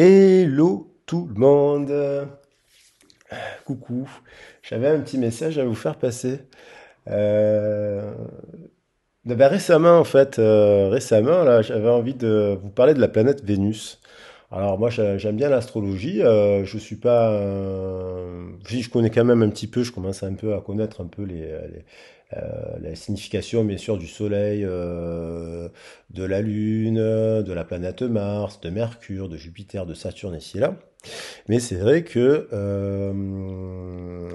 Hello tout le monde. Coucou. J'avais un petit message à vous faire passer. Euh, récemment, en fait, récemment, là, j'avais envie de vous parler de la planète Vénus. Alors moi, j'aime bien l'astrologie. Je suis pas, je connais quand même un petit peu. Je commence un peu à connaître un peu la signification, bien sûr, du Soleil, de la Lune, de la planète Mars, de Mercure, de Jupiter, de Saturne ici et là. Mais c'est vrai que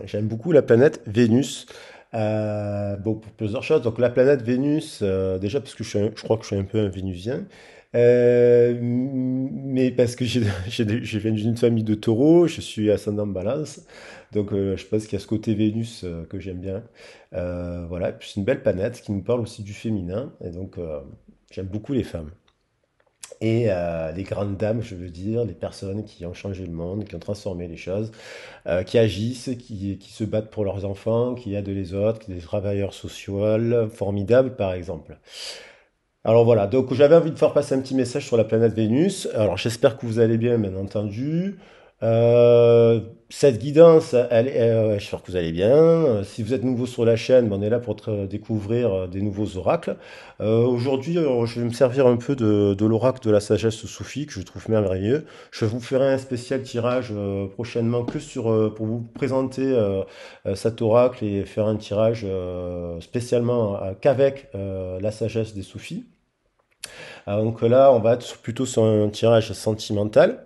j'aime beaucoup la planète Vénus. Bon, pour plusieurs choses. Donc la planète Vénus, déjà parce que je crois que je suis un peu un Vénusien. Mais parce que je viens d'une famille de taureaux, je suis ascendant Balance. Donc je pense qu'il y a ce côté Vénus que j'aime bien. Voilà, et puis c'est une belle planète qui nous parle aussi du féminin. Et donc j'aime beaucoup les femmes. Et les grandes dames, je veux dire, les personnes qui ont changé le monde, qui ont transformé les choses, qui agissent, qui se battent pour leurs enfants, qui aident les autres, qui sont des travailleurs sociaux formidables, par exemple. Alors voilà, donc j'avais envie de faire passer un petit message sur la planète Vénus. Alors j'espère que vous allez bien, bien entendu. Cette guidance, j'espère que vous allez bien. Si vous êtes nouveau sur la chaîne, ben, on est là pour découvrir des nouveaux oracles. Aujourd'hui, je vais me servir un peu de l'oracle de la sagesse soufie, que je trouve merveilleux. Je vous ferai un spécial tirage prochainement que pour vous présenter cet oracle et faire un tirage spécialement qu'avec la sagesse des soufis. Donc là, on va être plutôt sur un tirage sentimental.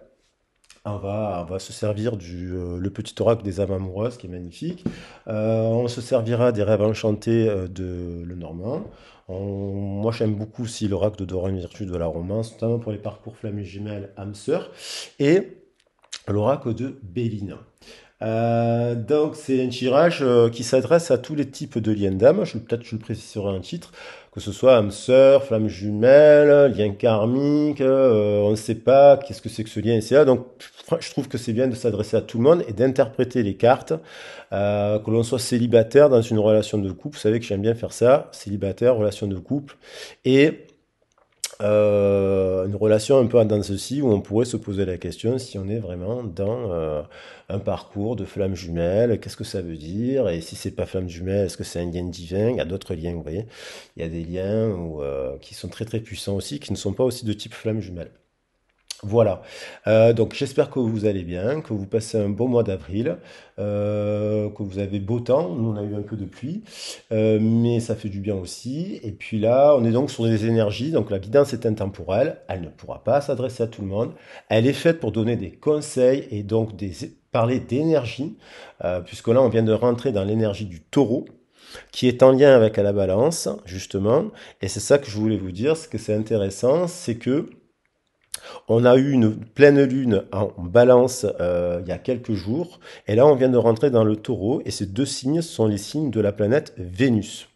On va se servir le petit oracle des âmes amoureuses qui est magnifique. On se servira des rêves enchantés de Lenormand. Moi, j'aime beaucoup aussi l'oracle de Dorian Virtue de la romance, notamment pour les parcours flammes jumelles âme sœur. Et l'oracle de Béline. Donc c'est un tirage qui s'adresse à tous les types de liens d'âme. Peut-être je le préciserai un titre, que ce soit âme sœur, flamme jumelle, lien karmique, on ne sait pas qu'est-ce que c'est que ce lien, etc. Donc je trouve que c'est bien de s'adresser à tout le monde et d'interpréter les cartes, que l'on soit célibataire dans une relation de couple. Vous savez que j'aime bien faire ça, célibataire, relation de couple, et une relation un peu dans ceci où on pourrait se poser la question si on est vraiment dans un parcours de flamme jumelle, qu'est-ce que ça veut dire? Et si c'est pas flamme jumelle, est-ce que c'est un lien divin? Il y a d'autres liens, vous voyez. Il y a des liens qui sont très très puissants aussi, qui ne sont pas aussi de type flamme jumelle. Voilà. Donc j'espère que vous allez bien, que vous passez un bon mois d'avril, que vous avez beau temps. Nous on a eu un peu de pluie, mais ça fait du bien aussi. Et puis là, on est donc sur des énergies. Donc la guidance est intemporelle, elle ne pourra pas s'adresser à tout le monde. Elle est faite pour donner des conseils et donc parler d'énergie, puisque là on vient de rentrer dans l'énergie du taureau, qui est en lien avec la balance, justement. Et c'est ça que je voulais vous dire, ce que c'est intéressant, c'est que on a eu une pleine lune en balance il y a quelques jours, et là on vient de rentrer dans le taureau, et ces deux signes sont les signes de la planète Vénus.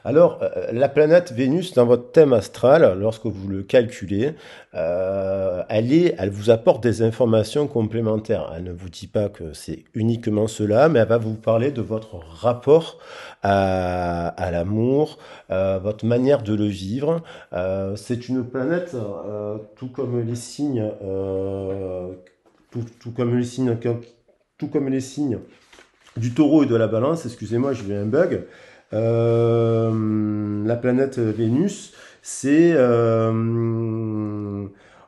Alors, la planète Vénus, dans votre thème astral, lorsque vous le calculez, elle vous apporte des informations complémentaires. Elle ne vous dit pas que c'est uniquement cela, mais elle va vous parler de votre rapport à l'amour, votre manière de le vivre. C'est une planète, tout comme les signes, tout comme les signes, tout comme les signes du taureau et de la balance, excusez-moi, j'ai eu un bug. La planète Vénus,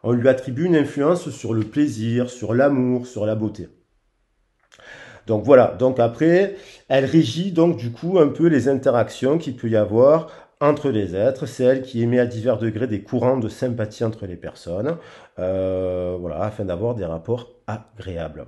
on lui attribue une influence sur le plaisir, sur l'amour, sur la beauté. Donc voilà, donc après, elle régit donc du coup un peu les interactions qu'il peut y avoir entre les êtres. C'est elle qui émet à divers degrés des courants de sympathie entre les personnes, voilà, afin d'avoir des rapports agréables.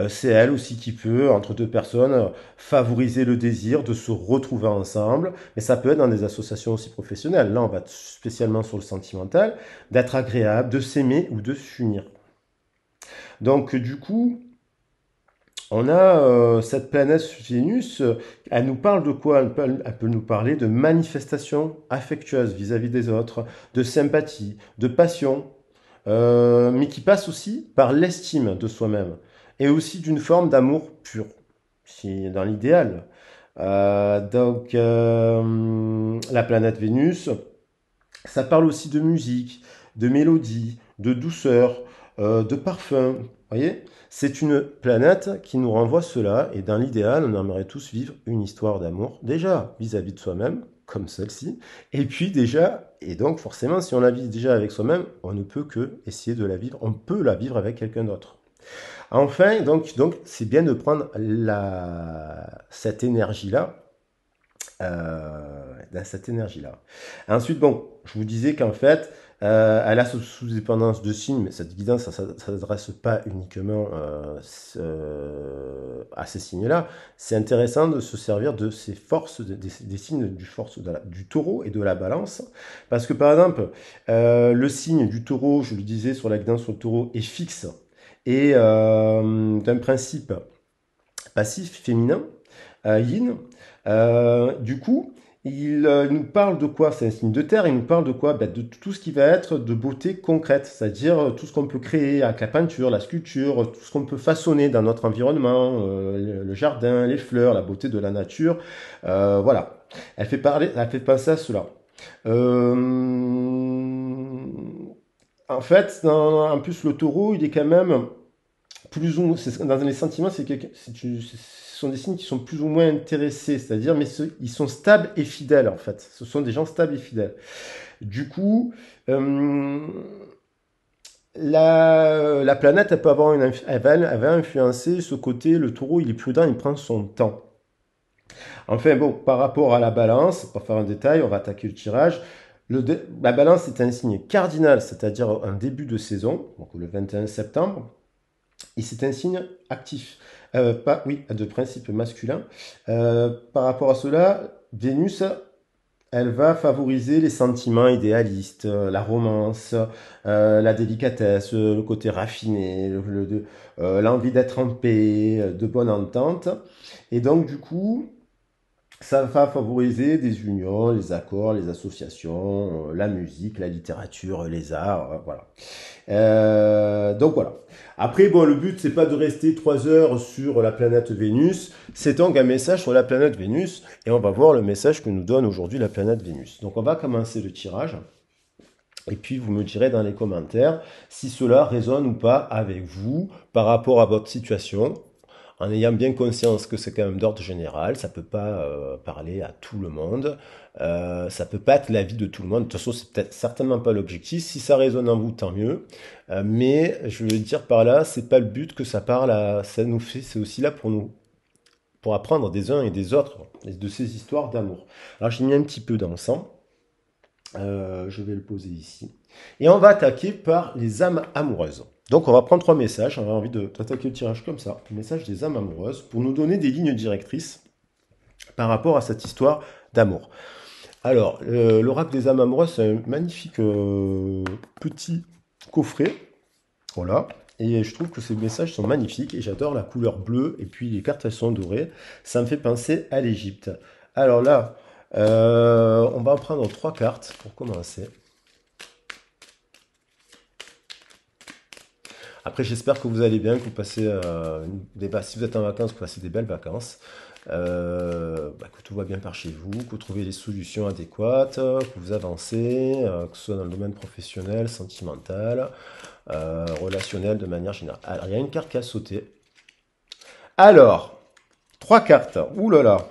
C'est elle aussi qui peut, entre deux personnes, favoriser le désir de se retrouver ensemble. Mais ça peut être dans des associations aussi professionnelles. Là, on va être spécialement sur le sentimental, d'être agréable, de s'aimer ou de s'unir. Donc, du coup, on a cette planète Vénus, elle nous parle de quoi? Elle peut nous parler de manifestations affectueuses vis-à-vis des autres, de sympathie, de passion, mais qui passe aussi par l'estime de soi-même et aussi d'une forme d'amour pur, si dans l'idéal. La planète Vénus, ça parle aussi de musique, de mélodie, de douceur, de parfum. Vous voyez? C'est une planète qui nous renvoie cela, et dans l'idéal, on aimerait tous vivre une histoire d'amour, déjà vis-à-vis de soi-même, comme celle-ci, et puis déjà, et donc forcément, si on la vit déjà avec soi-même, on ne peut que essayer de la vivre, on peut la vivre avec quelqu'un d'autre. Enfin, donc c'est bien de prendre cette énergie-là, cette énergie-là. Ensuite, bon, je vous disais qu'en fait, elle a sous-dépendance de signes, mais cette guidance, ça ne s'adresse pas uniquement à ces signes-là. C'est intéressant de se servir de ces forces, des signes du taureau et de la balance. Parce que par exemple, le signe du taureau, je le disais sur la guidance sur le taureau, est fixe et d'un principe passif, féminin, yin. Du coup, il nous parle de quoi? C'est un signe de terre, il nous parle de quoi? Ben, de tout ce qui va être de beauté concrète, c'est-à-dire tout ce qu'on peut créer avec la peinture, la sculpture, tout ce qu'on peut façonner dans notre environnement, le jardin, les fleurs, la beauté de la nature. Voilà. Elle fait penser à cela. Euh, En fait, en plus, le taureau, il est quand même plus ou moins, dans les sentiments, ce sont des signes qui sont plus ou moins intéressés, c'est-à-dire, mais ils sont stables et fidèles en fait. Ce sont des gens stables et fidèles. Du coup, euh, la planète, elle peut avoir elle va influencer ce côté. Le taureau, il est prudent, il prend son temps. Enfin bon, par rapport à la balance, pour faire un détail, on va attaquer le tirage. La balance est un signe cardinal, c'est-à-dire un début de saison, donc le 21 septembre. Et c'est un signe actif, pas, oui, de principe masculin. Par rapport à cela, Vénus, elle va favoriser les sentiments idéalistes, la romance, la délicatesse, le côté raffiné, l'envie d'être en paix, de bonne entente. Et donc, du coup, ça va favoriser des unions, les accords, les associations, la musique, la littérature, les arts, voilà. Donc voilà. Après, bon, le but, c'est pas de rester 3 heures sur la planète Vénus. C'est donc un message sur la planète Vénus. Et on va voir le message que nous donne aujourd'hui la planète Vénus. Donc on va commencer le tirage. Et puis vous me direz dans les commentaires si cela résonne ou pas avec vous par rapport à votre situation, en ayant bien conscience que c'est quand même d'ordre général, ça peut pas parler à tout le monde, ça peut pas être l'avis de tout le monde. De toute façon, c'est peut-être certainement pas l'objectif. Si ça résonne en vous, tant mieux. Mais je veux dire par là, c'est pas le but que ça parle à, ça nous fait, c'est aussi là pour nous, pour apprendre des uns et des autres, de ces histoires d'amour. Alors j'ai mis un petit peu d'encens. Je vais le poser ici. Et on va attaquer par les âmes amoureuses. Donc on va prendre 3 messages. On a envie d'attaquer le tirage comme ça. Le message des âmes amoureuses pour nous donner des lignes directrices par rapport à cette histoire d'amour. Alors, l'oracle des âmes amoureuses, c'est un magnifique petit coffret. Voilà. Et je trouve que ces messages sont magnifiques. Et j'adore la couleur bleue. Et puis les cartes, elles sont dorées. Ça me fait penser à l'Égypte. Alors là, on va en prendre 3 cartes pour commencer. Après, j'espère que vous allez bien, que vous passez si vous êtes en vacances, que vous passez des belles vacances, que tout va bien par chez vous, que vous trouvez les solutions adéquates, que vous avancez, que ce soit dans le domaine professionnel, sentimental, relationnel de manière générale. Alors, il y a une carte qui a sauté. Alors, 3 cartes. Ouh là là.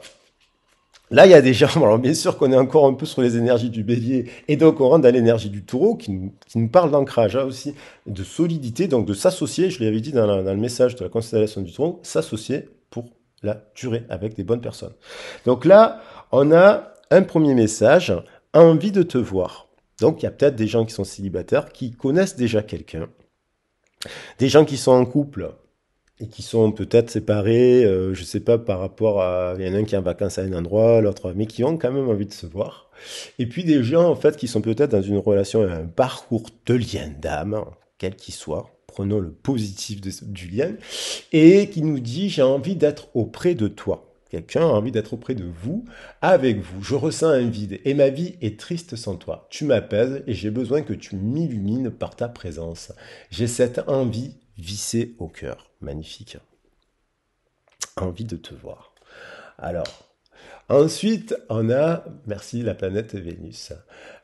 Là, il y a des gens, alors bien sûr qu'on est encore un peu sur les énergies du bélier, et donc on rentre dans l'énergie du taureau, qui nous parle d'ancrage, hein, aussi, de solidité, donc de s'associer, je l'avais dit dans le message de la constellation du taureau, s'associer pour la durée avec des bonnes personnes. Donc là, on a un premier message, envie de te voir. Donc il y a peut-être des gens qui sont célibataires, qui connaissent déjà quelqu'un, des gens qui sont en couple, et qui sont peut-être séparés, je sais pas, par rapport à, il y en a un qui est en vacances à un endroit, l'autre, mais qui ont quand même envie de se voir. Et puis des gens, en fait, qui sont peut-être dans une relation, un parcours de lien d'âme, quel qu'il soit, prenons le positif du lien, et qui nous dit, j'ai envie d'être auprès de toi. Quelqu'un a envie d'être auprès de vous, avec vous. Je ressens un vide et ma vie est triste sans toi. Tu m'apaises et j'ai besoin que tu m'illumines par ta présence. J'ai cette envie vissée au cœur. Magnifique. Envie de te voir. Alors, ensuite, on a, merci la planète Vénus,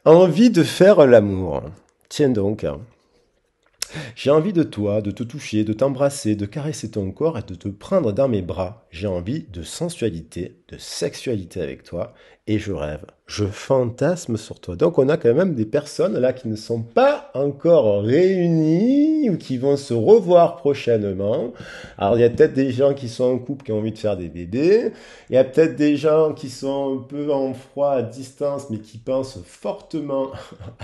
envie de faire l'amour. Tiens donc. J'ai envie de toi, de te toucher, de t'embrasser, de caresser ton corps et de te prendre dans mes bras. J'ai envie de sensualité, de sexualité avec toi et je rêve. Je fantasme sur toi. Donc on a quand même des personnes là qui ne sont pas encore réunies ou qui vont se revoir prochainement. Alors il y a peut-être des gens qui sont en couple qui ont envie de faire des bébés. Il y a peut-être des gens qui sont un peu en froid à distance mais qui pensent fortement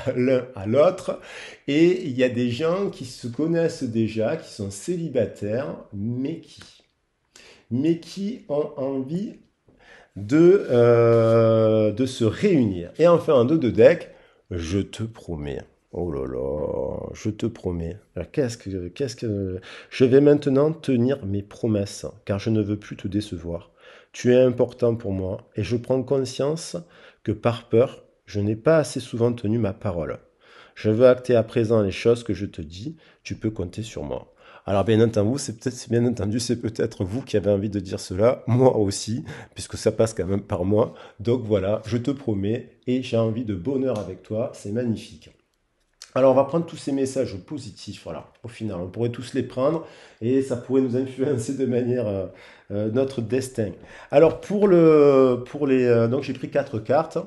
à l'un à l'autre. Et il y a des gens qui se connaissent déjà, qui sont célibataires, mais qui ont envie de se réunir. Et enfin, un dos de deck, je te promets. Oh là là, je te promets. Alors, je vais maintenant tenir mes promesses, car je ne veux plus te décevoir. Tu es important pour moi, et je prends conscience que par peur, je n'ai pas assez souvent tenu ma parole. Je veux acter à présent les choses que je te dis, tu peux compter sur moi. Alors bien entendu, c'est peut-être vous qui avez envie de dire cela, moi aussi, puisque ça passe quand même par moi. Donc voilà, je te promets, et j'ai envie de bonheur avec toi, c'est magnifique. Alors on va prendre tous ces messages positifs, voilà, au final, on pourrait tous les prendre, et ça pourrait nous influencer de manière notre destin. Alors donc j'ai pris 4 cartes,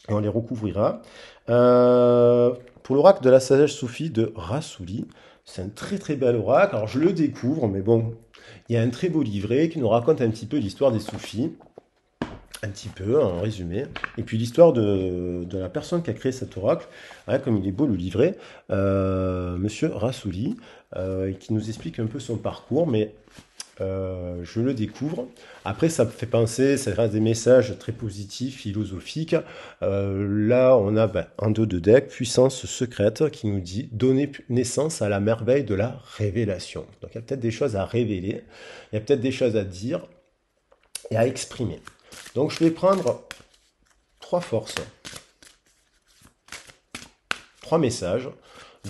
et on les recouvrira. Pour l'oracle de la sagesse soufie de Rassouli, c'est un très très bel oracle. Alors je le découvre, mais bon, il y a un très beau livret qui nous raconte un petit peu l'histoire des soufis, un petit peu en résumé, et puis l'histoire de la personne qui a créé cet oracle, hein, comme il est beau le livret, Monsieur Rassouli, qui nous explique un peu son parcours, mais je le découvre. Après, ça me fait penser, ça reste des messages très positifs, philosophiques. Là, on a un dos de deck, puissance secrète, qui nous dit donner naissance à la merveille de la révélation. Donc, il y a peut-être des choses à révéler, il y a peut-être des choses à dire et à exprimer. Donc, je vais prendre 3 forces, 3 messages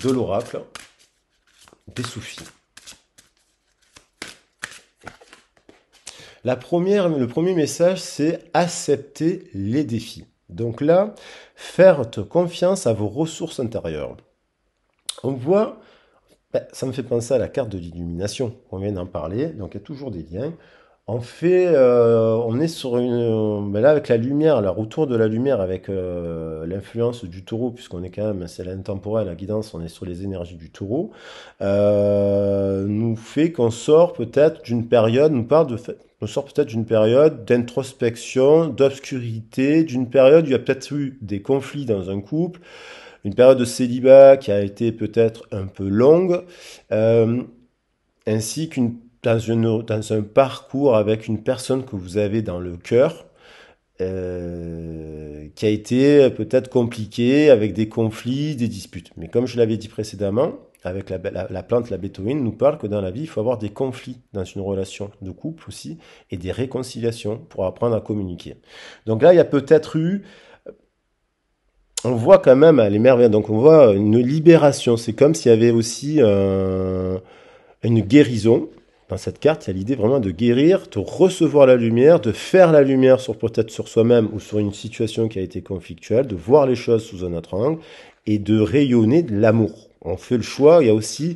de l'oracle des soufis. Le premier message, c'est accepter les défis. Donc là, faire confiance à vos ressources intérieures. On voit, ça me fait penser à la carte de l'illumination, on vient d'en parler, donc il y a toujours des liens. On est sur là avec la lumière, là, autour de la lumière, avec l'influence du taureau, puisqu'on est quand même, c'est l'intemporel, la guidance, on est sur les énergies du taureau, nous fait qu'on sort peut-être d'une période, on sort peut-être d'une période d'introspection, d'obscurité, d'une période où il y a peut-être eu des conflits dans un couple, une période de célibat qui a été peut-être un peu longue, euh, ainsi qu'une dans un parcours avec une personne que vous avez dans le cœur, qui a été peut-être compliqué avec des conflits, des disputes. Mais comme je l'avais dit précédemment, avec la plante, la bétoïne, nous parle que dans la vie, il faut avoir des conflits dans une relation de couple aussi, et des réconciliations pour apprendre à communiquer. Donc là, il y a peut-être eu, on voit quand même les merveilles, donc on voit une libération. C'est comme s'il y avait aussi une guérison. Dans cette carte, il y a l'idée vraiment de guérir, de recevoir la lumière, de faire la lumière sur peut-être sur soi-même ou sur une situation qui a été conflictuelle, de voir les choses sous un autre angle et de rayonner de l'amour. On fait le choix. Il y a aussi,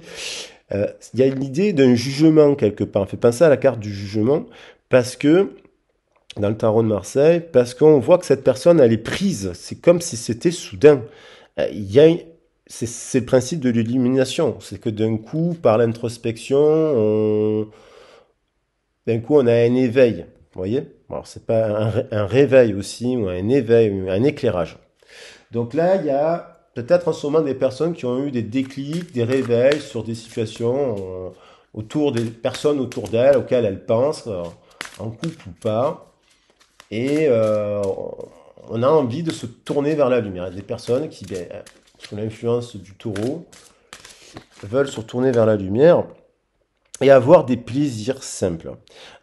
il y a l'idée d'un jugement quelque part. On fait penser à la carte du jugement parce que dans le tarot de Marseille, parce qu'on voit que cette personne elle est prise. C'est comme si c'était soudain. Il y a c'est le principe de l'illumination. C'est que d'un coup, par l'introspection, d'un coup, on a un éveil. Vous voyez? Alors, c'est pas un réveil aussi, ou un éveil, ou un éclairage. Donc là, il y a peut-être en ce moment des personnes qui ont eu des déclics, des réveils sur des situations autour des personnes autour d'elles, auxquelles elles pensent, en couple ou pas. Et on a envie de se tourner vers la lumière. Il y a des personnes qui, sous l'influence du taureau, veulent se tourner vers la lumière et avoir des plaisirs simples.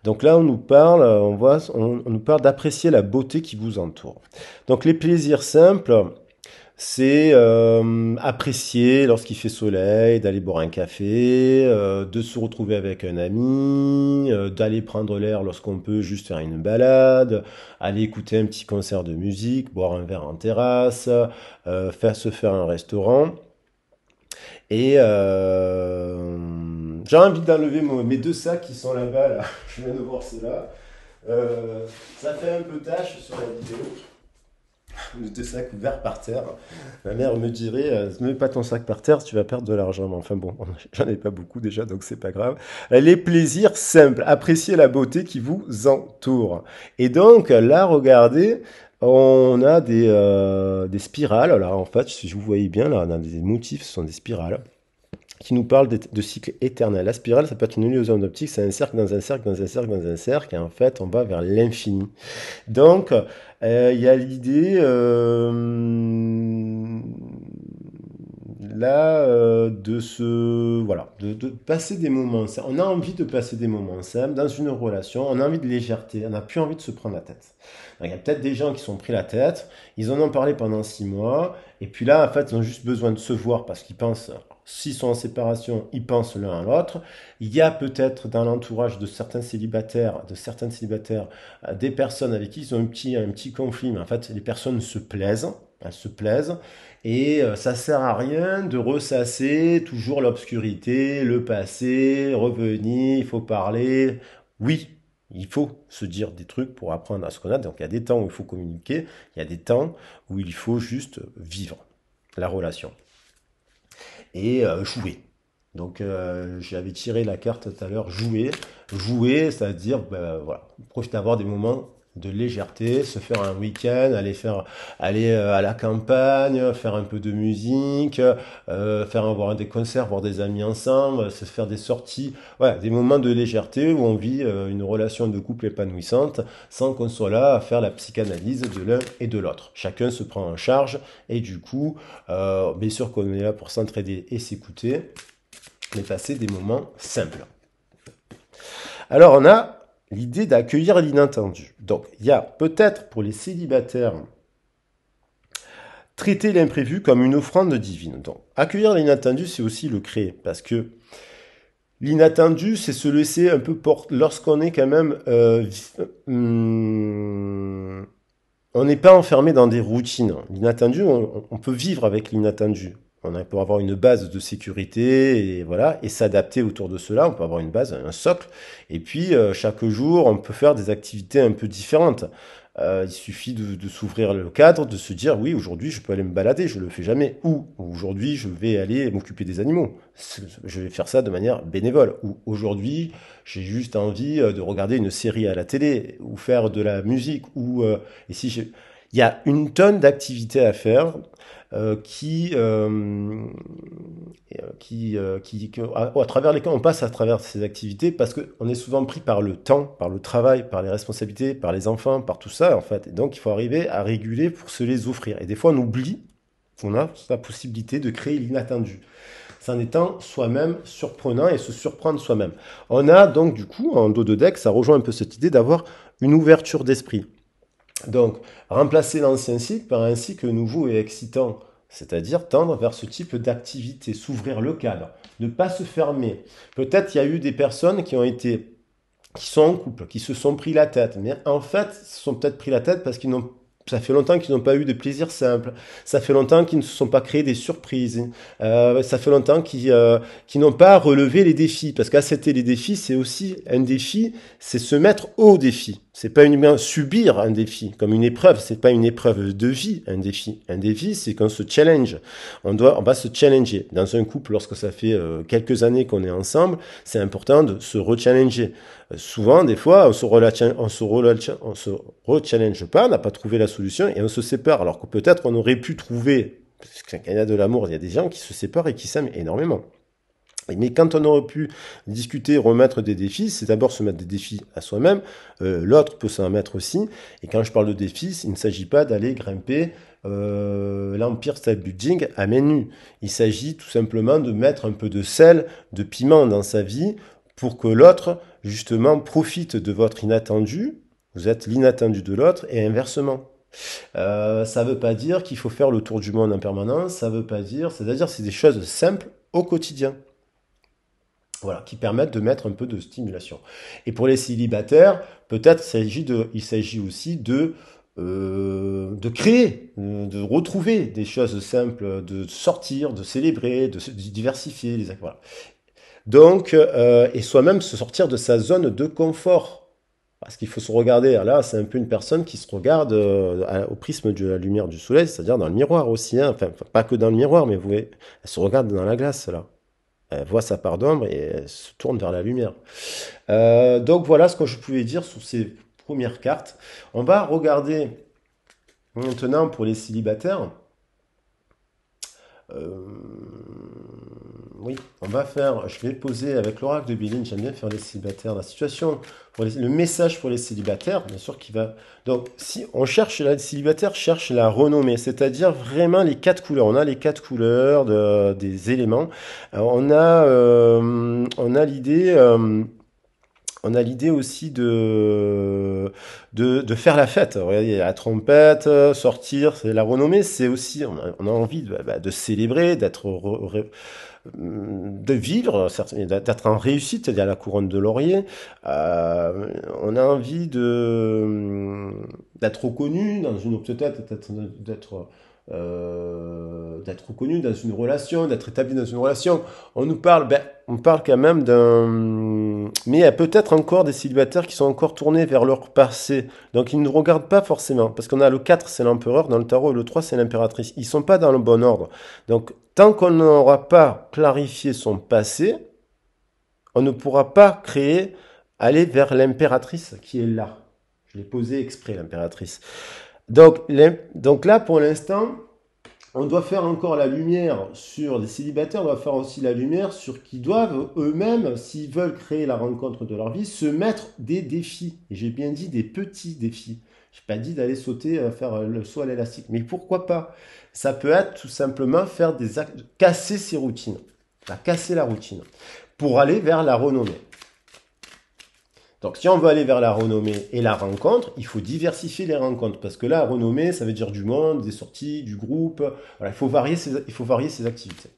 Donc là, on nous parle d'apprécier la beauté qui vous entoure. Donc les plaisirs simples, c'est apprécier lorsqu'il fait soleil, d'aller boire un café, de se retrouver avec un ami, d'aller prendre l'air lorsqu'on peut, juste faire une balade, aller écouter un petit concert de musique, boire un verre en terrasse, se faire un restaurant. Et j'ai envie d'enlever mes deux sacs qui sont là-bas, là. Je viens de voir ceux-là. Ça fait un peu tâche sur la vidéo. Deux sacs ouverts par terre. Ma mère me dirait, ne mets pas ton sac par terre, tu vas perdre de l'argent. Mais enfin bon, j'en ai pas beaucoup déjà, donc c'est pas grave. Les plaisirs simples, appréciez la beauté qui vous entoure. Et donc là, regardez, on a des spirales. Alors en fait, si vous voyez bien, là, on a des motifs, ce sont des spirales qui nous parle de cycle éternel. La spirale, ça peut être une illusion d'optique, c'est un cercle dans un cercle dans un cercle dans un cercle, et en fait, on va vers l'infini. Donc, il y a l'idée là de se voilà de passer des moments simples. On a envie de passer des moments simples dans une relation, on a envie de légèreté, on n'a plus envie de se prendre la tête. Donc, il y a peut-être des gens qui sont pris la tête, ils en ont parlé pendant 6 mois, et puis là en fait ils ont juste besoin de se voir parce qu'ils pensent, s'ils sont en séparation, ils pensent l'un à l'autre. Il y a peut-être dans l'entourage de certains célibataires, des personnes avec qui ils ont un petit conflit, mais en fait les personnes se plaisent, elles se plaisent, et ça sert à rien de ressasser toujours l'obscurité, le passé, revenir, il faut parler. Oui, il faut se dire des trucs pour apprendre à se connaître. Donc il y a des temps où il faut communiquer, il y a des temps où il faut juste vivre la relation et jouer. Donc j'avais tiré la carte tout à l'heure, jouer. Jouer, c'est-à-dire ben, voilà, profiter d'avoir des moments de légèreté, se faire un week-end, aller à la campagne, faire un peu de musique, voir des concerts, voir des amis ensemble, se faire des sorties, voilà, des moments de légèreté où on vit une relation de couple épanouissante sans qu'on soit là à faire la psychanalyse de l'un et de l'autre. Chacun se prend en charge et du coup, bien sûr qu'on est là pour s'entraider et s'écouter, mais passer des moments simples. Alors on a l'idée d'accueillir l'inattendu. Donc il y a peut-être pour les célibataires traiter l'imprévu comme une offrande divine. Donc accueillir l'inattendu, c'est aussi le créer, parce que l'inattendu, c'est se laisser un peu porter lorsqu'on est quand même on n'est pas enfermé dans des routines. L'inattendu, on peut vivre avec l'inattendu. On peut avoir une base de sécurité et voilà, et s'adapter autour de cela. On peut avoir une base, un socle. Et puis chaque jour, on peut faire des activités un peu différentes. Il suffit de s'ouvrir le cadre, de se dire oui, aujourd'hui je peux aller me balader, je le fais jamais. Ou aujourd'hui je vais aller m'occuper des animaux, je vais faire ça de manière bénévole. Ou aujourd'hui j'ai juste envie de regarder une série à la télé ou faire de la musique. Et si il y a une tonne d'activités à faire à travers lesquelles on passe à travers ces activités parce qu'on est souvent pris par le temps, par le travail, par les responsabilités, par les enfants, par tout ça en fait. Et donc il faut arriver à réguler pour se les offrir. Et des fois on oublie qu'on a la possibilité de créer l'inattendu. C'est en étant soi-même surprenant et se surprendre soi-même. On a donc du coup en dos de deck, ça rejoint un peu cette idée d'avoir une ouverture d'esprit. Donc, remplacer l'ancien cycle par un cycle nouveau et excitant, c'est-à-dire tendre vers ce type d'activité, s'ouvrir le cadre, ne pas se fermer. Peut-être il y a eu des personnes qui sont en couple, qui se sont pris la tête, mais en fait, ils se sont peut-être pris la tête parce qu'ils n'ont ça fait longtemps qu'ils n'ont pas eu de plaisir simple. Ça fait longtemps qu'ils ne se sont pas créés des surprises. Ça fait longtemps qu'ils n'ont pas relevé les défis. Parce qu'accepter les défis, c'est aussi un défi, c'est se mettre au défi. C'est pas uniquement subir un défi comme une épreuve. C'est pas une épreuve de vie, un défi. Un défi, c'est qu'on se challenge. On va se challenger. Dans un couple, lorsque ça fait quelques années qu'on est ensemble, c'est important de se rechallenger. Souvent, des fois, on se re-challenge pas, on n'a pas trouvé la solution et on se sépare. Alors que peut-être on aurait pu trouver, parce qu'il y a de l'amour, il y a des gens qui se séparent et qui s'aiment énormément. Mais quand on aurait pu discuter, remettre des défis, c'est d'abord se mettre des défis à soi-même, l'autre peut s'en mettre aussi, et quand je parle de défis, il ne s'agit pas d'aller grimper l'Empire State Building à main nue. Il s'agit tout simplement de mettre un peu de sel, de piment dans sa vie, pour que l'autre, justement, profite de votre inattendu, vous êtes l'inattendu de l'autre, et inversement. Ça veut pas dire qu'il faut faire le tour du monde en permanence, ça veut pas dire, c'est-à-dire c'est des choses simples au quotidien. Voilà, qui permettent de mettre un peu de stimulation. Et pour les célibataires, peut-être il s'agit aussi de de créer, de retrouver des choses simples, de sortir, de célébrer, de se diversifier. Voilà. Donc, et soi-même se sortir de sa zone de confort. Parce qu'il faut se regarder. Là, c'est un peu une personne qui se regarde au prisme de la lumière du soleil, c'est-à-dire dans le miroir aussi. Hein. Enfin, pas que dans le miroir, mais vous voyez, elle se regarde dans la glace, là. Elle voit sa part d'ombre et elle se tourne vers la lumière. Donc voilà ce que je pouvais dire sur ces premières cartes. On va regarder maintenant pour les célibataires. Euh, oui, on va faire, je vais poser avec l'oracle de Béline, j'aime bien faire les célibataires, la situation, le message pour les célibataires, bien sûr, qui va... Donc, si on cherche, les célibataires cherchent la renommée, c'est-à-dire vraiment les quatre couleurs. On a les quatre couleurs des éléments. Alors, on a l'idée... on a l'idée aussi de faire la fête. Regardez, il y a la trompette, sortir, c'est la renommée, c'est aussi, on a envie de célébrer, de vivre, d'être en réussite, il y a la couronne de laurier. On a envie d'être reconnu dans une, peut-être d'être reconnu dans une relation, d'être établi dans une relation. On parle quand même mais il y a peut-être encore des célibataires qui sont encore tournés vers leur passé. Donc ils ne regardent pas forcément, parce qu'on a le 4, c'est l'empereur dans le tarot, et le 3, c'est l'impératrice. Ils sont pas dans le bon ordre. Donc tant qu'on n'aura pas clarifié son passé, on ne pourra pas aller vers l'impératrice qui est là. Je l'ai posé exprès, l'impératrice. Donc là, pour l'instant, on doit faire encore la lumière sur les célibataires, on doit faire aussi la lumière sur qui doivent eux-mêmes, s'ils veulent créer la rencontre de leur vie, se mettre des défis. Et j'ai bien dit des petits défis. Je n'ai pas dit d'aller sauter, faire le saut à l'élastique. Mais pourquoi pas? Ça peut être tout simplement faire des actes, casser ses routines, casser la routine, pour aller vers la renommée. Donc, si on veut aller vers la renommée et la rencontre, il faut diversifier les rencontres. Parce que là, la renommée, ça veut dire du monde, des sorties, du groupe. Voilà, il faut varier ses activités.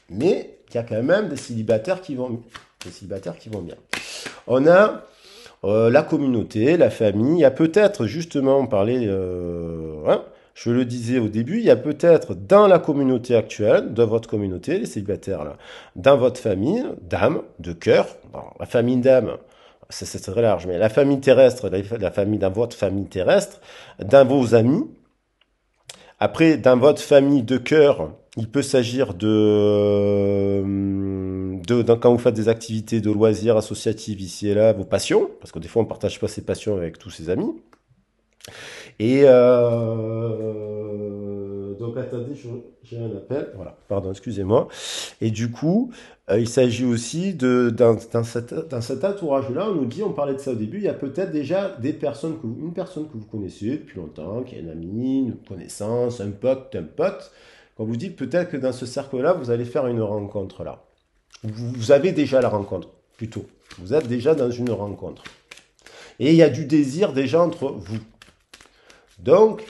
Mais il y a quand même des célibataires qui vont bien. On a la communauté, la famille. Il y a peut-être, justement, je le disais au début, il y a peut-être dans la communauté actuelle, dans votre communauté, les célibataires, là, dans votre famille, d'âme, de cœur, la famille d'âme, c'est très large, mais la famille terrestre, la famille dans votre famille terrestre, dans vos amis. Après, dans votre famille de cœur, il peut s'agir quand vous faites des activités de loisirs associatives ici et là, vos passions, parce que des fois on ne partage pas ses passions avec tous ses amis. Et donc attendez, j'ai un appel. Voilà, pardon, excusez-moi. Et du coup, il s'agit aussi dans cet entourage-là, on parlait de ça au début, il y a peut-être déjà une personne que vous connaissez depuis longtemps, qui est un ami, une connaissance, un pote. Quand vous dites peut-être que dans ce cercle-là, vous allez faire une rencontre là. Vous avez déjà la rencontre, plutôt. Vous êtes déjà dans une rencontre. Et il y a du désir déjà entre vous. Donc,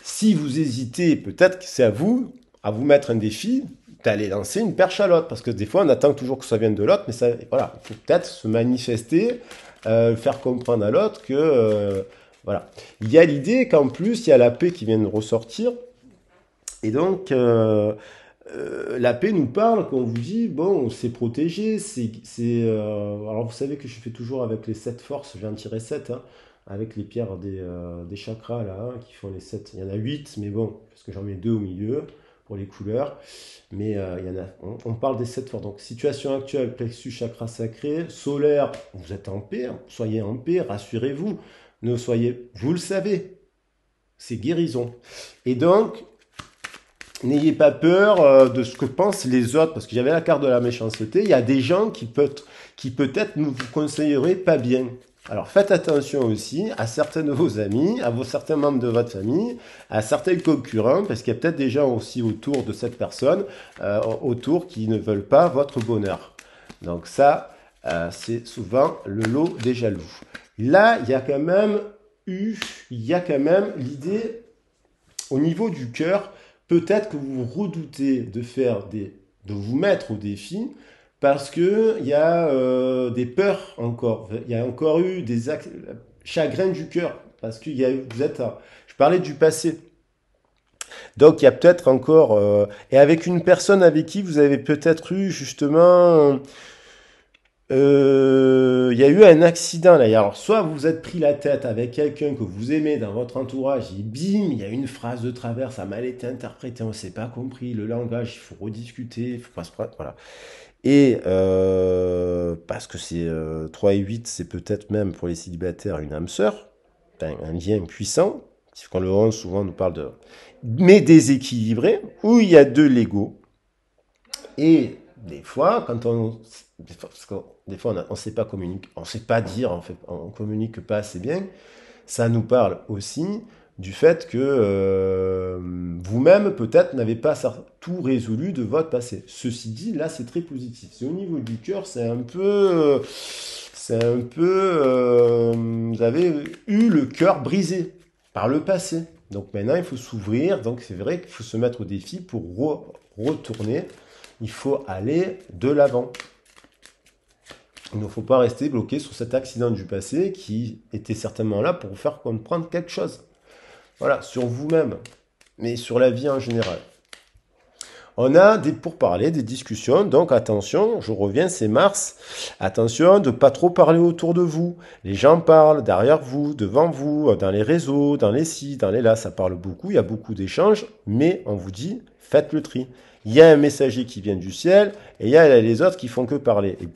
si vous hésitez, peut-être que c'est à vous mettre un défi d'aller lancer une perche à l'autre. Parce que des fois, on attend toujours que ça vienne de l'autre, mais ça, voilà, il faut peut-être se manifester, faire comprendre à l'autre que, voilà. Il y a l'idée qu'en plus, il y a la paix qui vient de ressortir. Et donc, la paix nous parle quand on vous dit, bon, c'est protégé, alors vous savez que je fais toujours avec les 7 forces, j'ai un tiré 7, hein, avec les pierres des chakras, là, hein, qui font les 7. Il y en a 8, mais bon, parce que j'en mets 2 au milieu, pour les couleurs. Mais il y en a, on parle des 7 forces. Donc, situation actuelle, plexus, chakra sacré, solaire, vous êtes en paix, hein, soyez en paix, rassurez-vous. Vous le savez, c'est guérison. Et donc, n'ayez pas peur de ce que pensent les autres, parce qu'il y avait la carte de la méchanceté. Il y a des gens qui peut-être nous vous conseilleraient pas bien. Alors faites attention aussi à certains de vos amis, certains membres de votre famille, à certains concurrents, parce qu'il y a peut-être des gens aussi autour de cette personne, autour qui ne veulent pas votre bonheur. Donc ça, c'est souvent le lot des jaloux. Là, il y a quand même l'idée au niveau du cœur. Peut-être que vous redoutez de vous mettre au défi parce que il y a des peurs encore. Il y a encore eu des chagrins du cœur. parce que je parlais du passé. Donc il y a peut-être encore, et avec une personne avec qui vous avez peut-être eu justement, il y a eu un accident là. Alors soit vous vous êtes pris la tête avec quelqu'un que vous aimez dans votre entourage, et bim, il y a une phrase de travers, ça a mal été interprété, on ne s'est pas compris, le langage, il faut rediscuter, il faut pas se prendre, voilà. Et parce que c'est 3 et 8, c'est peut-être même pour les célibataires une âme sœur, un lien puissant. Quand le 11 souvent nous parle de mais déséquilibré, où il y a deux Legos. Et des fois, des fois on ne sait pas communiquer, on sait pas dire, en fait, on communique pas assez bien, ça nous parle aussi du fait que vous-même, peut-être, n'avez pas tout résolu de votre passé. Ceci dit, là, c'est très positif. C'est au niveau du cœur, vous avez eu le cœur brisé par le passé. Donc maintenant, il faut s'ouvrir. Donc c'est vrai qu'il faut se mettre au défi pour retourner. Il faut aller de l'avant. Il ne faut pas rester bloqué sur cet accident du passé qui était certainement là pour vous faire comprendre quelque chose. Voilà, sur vous-même, mais sur la vie en général. On a des pourparlers, des discussions, donc attention, je reviens, c'est Mars. Attention de ne pas trop parler autour de vous. Les gens parlent derrière vous, devant vous, dans les réseaux, dans les sites, dans les là, ça parle beaucoup, il y a beaucoup d'échanges, mais on vous dit, faites le tri. Il y a un messager qui vient du ciel, et il y a les autres qui font que parler. Et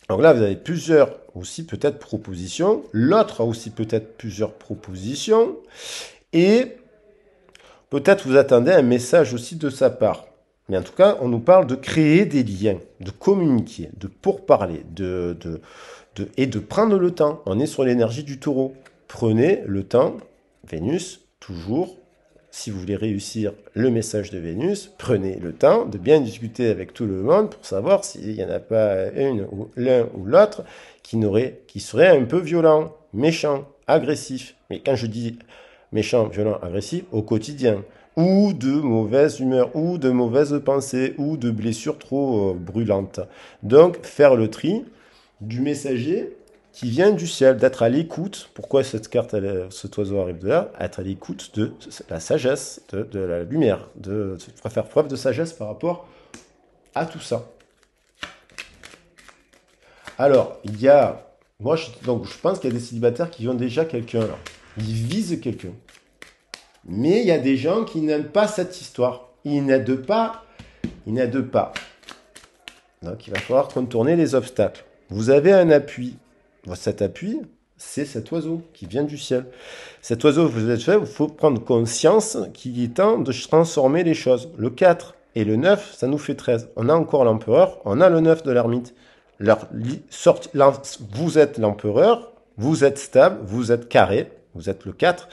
donc là, vous avez plusieurs aussi peut-être propositions. L'autre a aussi peut-être plusieurs propositions. Et peut-être vous attendez un message aussi de sa part. Mais en tout cas, on nous parle de créer des liens, de communiquer, de pourparler, et de prendre le temps. On est sur l'énergie du taureau. Prenez le temps, Vénus, toujours. Si vous voulez réussir le message de Vénus, prenez le temps de bien discuter avec tout le monde pour savoir s'il n'y en a pas l'un ou l'autre qui serait un peu violent, méchant, agressif. Mais quand je dis méchant, violent, agressif, au quotidien, ou de mauvaise humeur, ou de mauvaises pensées, ou de blessures trop brûlantes. Donc, faire le tri du messager qui vient du ciel, d'être à l'écoute. Pourquoi cet oiseau arrive de là? Être à l'écoute de la sagesse, de la lumière, de faire preuve de sagesse par rapport à tout ça. Alors, donc je pense qu'il y a des célibataires qui ont déjà quelqu'un là. Ils visent quelqu'un. Mais il y a des gens qui n'aiment pas cette histoire. Ils n'aident pas. Donc il va falloir contourner les obstacles. Vous avez un appui. Cet appui, c'est cet oiseau qui vient du ciel. Cet oiseau, vous êtes fait, il faut prendre conscience qu'il est temps de transformer les choses. Le 4 et le 9, ça nous fait 13. On a encore l'empereur, on a le 9 de l'ermite. Vous êtes l'empereur, vous êtes stable, vous êtes carré, vous êtes le 4.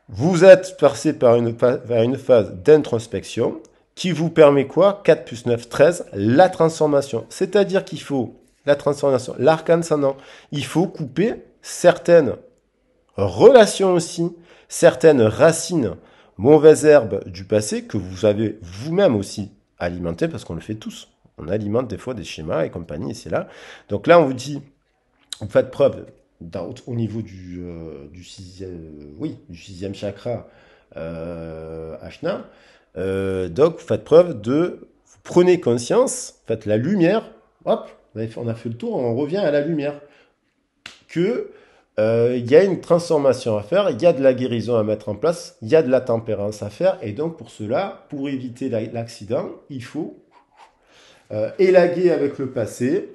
Vous êtes passé vers une phase d'introspection qui vous permet quoi? 4 plus 9, 13, la transformation. C'est-à-dire qu'il faut la transformation, l'arcane ascendant. Il faut couper certaines relations aussi, certaines racines, mauvaises herbes du passé que vous avez vous-même aussi alimentées, parce qu'on le fait tous. On alimente des fois des schémas et compagnie, et c'est là. Donc là, on vous dit, vous faites preuve au niveau du sixième chakra, Ashna. Donc, vous faites preuve vous prenez conscience, faites la lumière, hop, on a fait le tour, on revient à la lumière. Que il y a une transformation à faire, il y a de la guérison à mettre en place, il y a de la tempérance à faire, et donc pour cela, pour éviter l'accident, il faut élaguer avec le passé,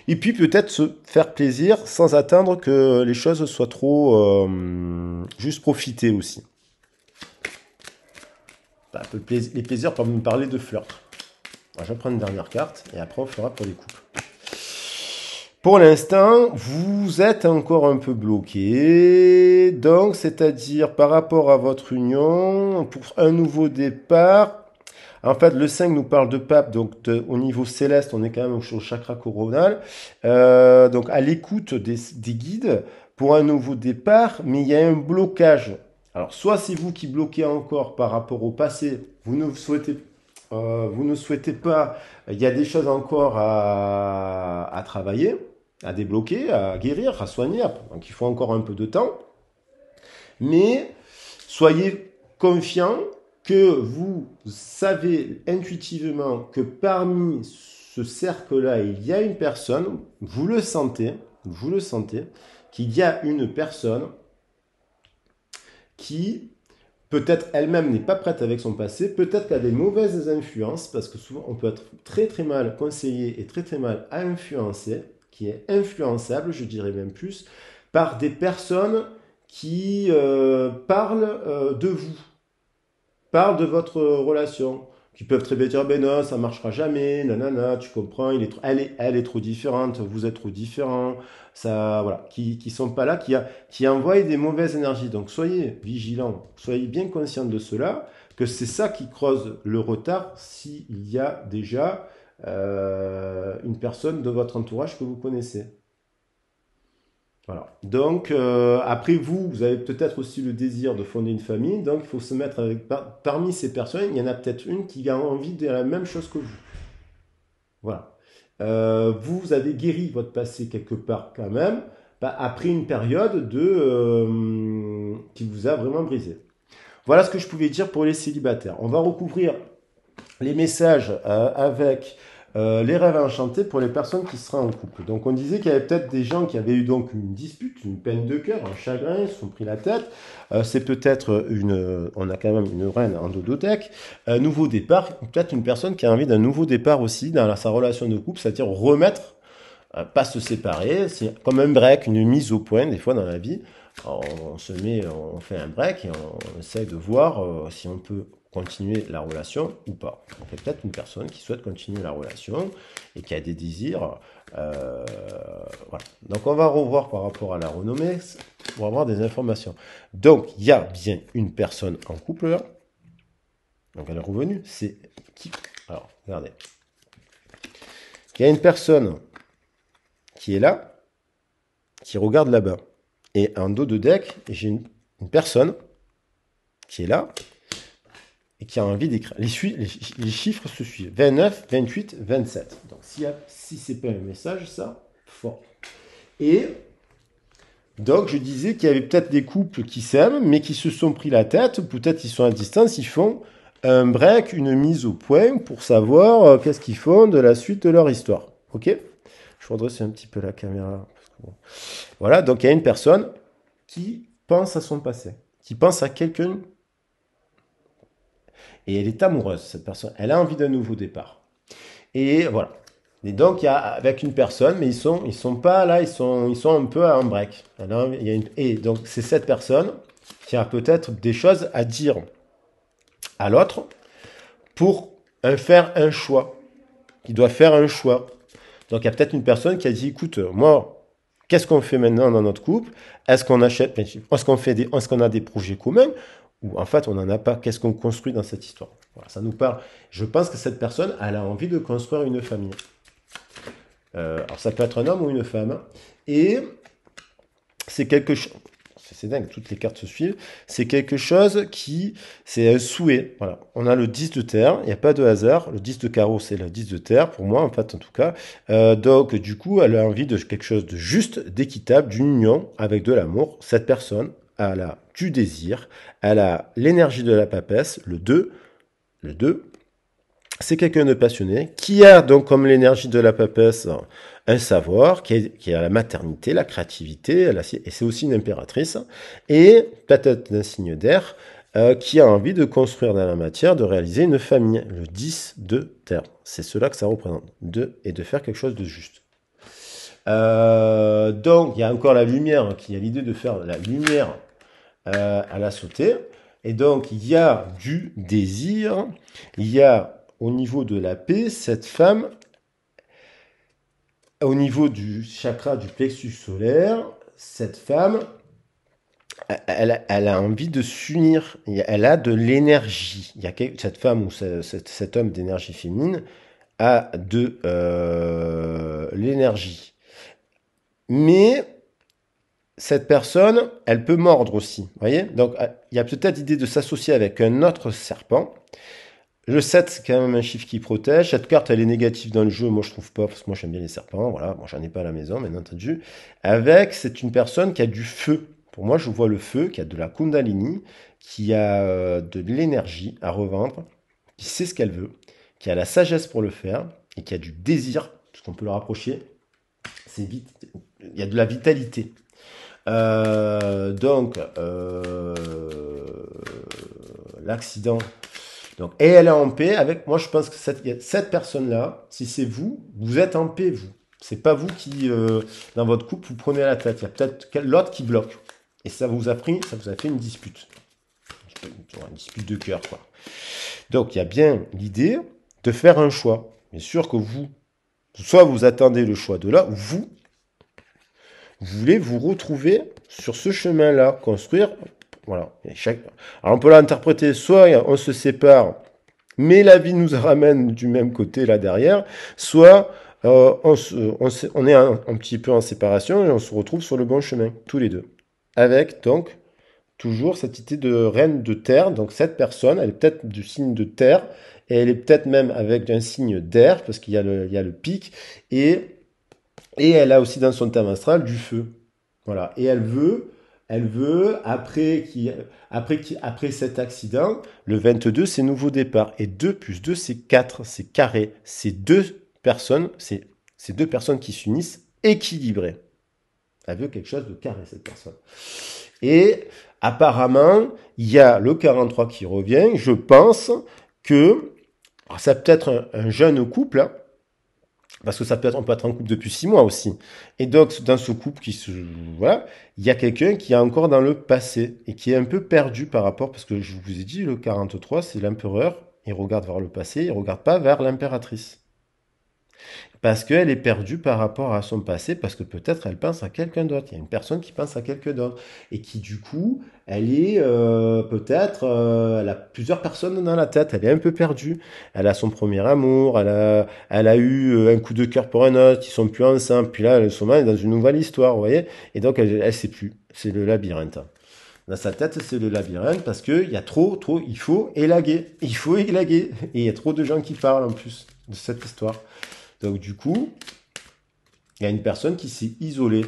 et puis peut-être se faire plaisir sans attendre que les choses soient trop... juste profiter aussi. Les plaisirs peuvent nous parler de flirt. Alors, je vais prendre une dernière carte, et après on fera pour les couples. Pour l'instant, vous êtes encore un peu bloqué, donc c'est-à-dire par rapport à votre union, pour un nouveau départ. En fait, le 5 nous parle de pape, donc au niveau céleste, on est quand même au chakra coronal, donc à l'écoute des guides pour un nouveau départ, mais il y a un blocage. Alors, soit c'est vous qui bloquez encore par rapport au passé, vous ne souhaitez pas, il y a des choses encore à travailler. à débloquer, à guérir, à soigner. Donc il faut encore un peu de temps. Mais soyez confiants que vous savez intuitivement que parmi ce cercle-là, il y a une personne, vous le sentez, qu'il y a une personne qui peut-être elle-même n'est pas prête avec son passé, peut-être qu'elle a des mauvaises influences, parce que souvent on peut être très très mal conseillé et très très mal influencé, qui est influençable, je dirais même plus, par des personnes qui parlent de vous, parlent de votre relation, qui peuvent très bien dire, ben non, ça marchera jamais, nanana, tu comprends, elle est trop différente, vous êtes trop différents, ça, voilà, qui sont pas là, qui envoient des mauvaises énergies. Donc soyez vigilants, soyez bien conscients de cela, que c'est ça qui creuse le retard s'il y a déjà une personne de votre entourage que vous connaissez. Voilà. Donc, après vous, vous avez peut-être aussi le désir de fonder une famille, donc il faut se mettre avec, parmi ces personnes, il y en a peut-être une qui a envie de la même chose que vous. Voilà. Vous avez guéri votre passé quelque part quand même, bah, après une période qui vous a vraiment brisé. Voilà ce que je pouvais dire pour les célibataires. On va recouvrir les messages avec les rêves enchantés pour les personnes qui seraient en couple. Donc on disait qu'il y avait peut-être des gens qui avaient eu donc une dispute, une peine de cœur, un chagrin, ils se sont pris la tête. C'est peut-être on a quand même une reine en dodothèque, un nouveau départ, peut-être une personne qui a envie d'un nouveau départ aussi dans sa relation de couple, c'est-à-dire remettre, pas se séparer, c'est comme un break, une mise au point des fois dans la vie. On fait un break et on essaie de voir si on peut continuer la relation ou pas. Donc il y a peut-être une personne qui souhaite continuer la relation et qui a des désirs. Voilà. Donc on va revoir par rapport à la renommée pour avoir des informations. Donc il y a bien une personne en couple là. Donc elle est revenue. C'est qui? Alors regardez. Il y a une personne qui est là, qui regarde là-bas. Et en dos de deck, j'ai une personne qui est là et qui a envie d'écrire. Les chiffres se suivent. 29, 28, 27. Donc si c'est pas un message, ça, fort. Et donc je disais qu'il y avait peut-être des couples qui s'aiment, mais qui se sont pris la tête, peut-être ils sont à distance, ils font un break, une mise au point pour savoir qu'est-ce qu'ils font de la suite de leur histoire. Ok? Je vais redresser un petit peu la caméra. Voilà, donc il y a une personne qui pense à son passé, qui pense à quelqu'un, et elle est amoureuse, cette personne. Elle a envie d'un nouveau départ. Et voilà. Et donc, il y a avec une personne, mais ils sont pas là, ils sont un peu à un break. Alors, et donc, c'est cette personne qui a peut-être des choses à dire à l'autre pour faire un choix. Qui doit faire un choix. Donc, il y a peut-être une personne qui a dit, écoute, moi, qu'est-ce qu'on fait maintenant dans notre couple? Est-ce qu'on achète, est-ce qu'on a des projets communs? Ou en fait, on n'en a pas. Qu'est-ce qu'on construit dans cette histoire? Voilà, ça nous parle. Je pense que cette personne, elle a envie de construire une famille. Alors, ça peut être un homme ou une femme. Et c'est quelque chose. C'est dingue, toutes les cartes se suivent. C'est quelque chose c'est un souhait. Voilà. On a le 10 de terre, il n'y a pas de hasard. Le 10 de carreau, c'est le 10 de terre, pour moi, en fait, en tout cas. Donc, du coup, elle a envie de quelque chose de juste, d'équitable, d'une union avec de l'amour. Cette personne, elle a du désir, elle a l'énergie de la papesse, le 2. Le 2, c'est quelqu'un de passionné, qui a donc comme l'énergie de la papesse un savoir, qui a la maternité, la créativité, et c'est aussi une impératrice, et peut-être d'un signe d'air, qui a envie de construire dans la matière, de réaliser une famille, le 10 de terre. C'est cela que ça représente, et de faire quelque chose de juste. Donc, il y a encore la lumière, qui a l'idée de faire la lumière à la sauter. Et donc, il y a du désir, il y a au niveau de la paix, cette femme, au niveau du chakra du plexus solaire, cette femme, elle a envie de s'unir, elle a de l'énergie. Cette femme ou cet homme d'énergie féminine a de l'énergie. Mais cette personne, elle peut mordre aussi, vous voyez? Donc, il y a peut-être l'idée de s'associer avec un autre serpent Le 7, c'est quand même un chiffre qui protège. Cette carte, elle est négative dans le jeu. Moi, je trouve pas, parce que moi, j'aime bien les serpents. Voilà, bon, j'en ai pas à la maison, bien entendu. Avec, c'est une personne qui a du feu. Pour moi, je vois le feu, qui a de la Kundalini, qui a de l'énergie à revendre, qui sait ce qu'elle veut, qui a la sagesse pour le faire, et qui a du désir, parce qu'on peut le rapprocher. C'est vite, il y a de la vitalité. Donc, l'accident. Donc, et elle est en paix avec. Moi, je pense que cette personne-là, si c'est vous, vous êtes en paix, vous. C'est pas vous qui, dans votre couple, vous prenez la tête. Il y a peut-être l'autre qui bloque. Et ça vous a fait une dispute. Une dispute de cœur, quoi. Donc, il y a bien l'idée de faire un choix. Bien sûr que vous, soit vous attendez le choix de là, ou vous voulez vous retrouver sur ce chemin-là, construire. Voilà. Alors, on peut l'interpréter, soit on se sépare, mais la vie nous ramène du même côté là derrière, soit on est un petit peu en séparation et on se retrouve sur le bon chemin, tous les deux. Avec donc toujours cette idée de reine de terre, donc cette personne, elle est peut-être du signe de terre, et elle est peut-être même avec un signe d'air, parce qu'il y a le pic, et elle a aussi dans son thème astral du feu. Voilà. Et elle veut après cet accident, le 22, c'est nouveau départ. Et 2 plus 2, c'est 4, c'est carré. C'est deux personnes qui s'unissent équilibrées. Elle veut quelque chose de carré, cette personne. Et apparemment, il y a le 43 qui revient. Je pense que, alors ça peut être un jeune couple, hein, parce que on peut être en couple depuis 6 mois aussi. Et donc, dans ce couple voilà, il y a quelqu'un qui est encore dans le passé et qui est un peu perdu par rapport, parce que je vous ai dit, le 43, c'est l'empereur. Il regarde vers le passé, il regarde pas vers l'impératrice. Parce qu'elle est perdue par rapport à son passé, parce que peut-être elle pense à quelqu'un d'autre. Il y a une personne qui pense à quelqu'un d'autre. Et qui, du coup, elle est peut-être, elle a plusieurs personnes dans la tête. Elle est un peu perdue. Elle a son premier amour, elle a eu un coup de cœur pour un autre, ils sont plus ensemble. Puis là, elle est dans une nouvelle histoire, vous voyez. Et donc, elle sait plus. C'est le labyrinthe. Dans sa tête, c'est le labyrinthe parce qu'il y a trop, il faut élaguer. Il faut élaguer. Et il y a trop de gens qui parlent en plus de cette histoire. Donc du coup, il y a une personne qui s'est isolée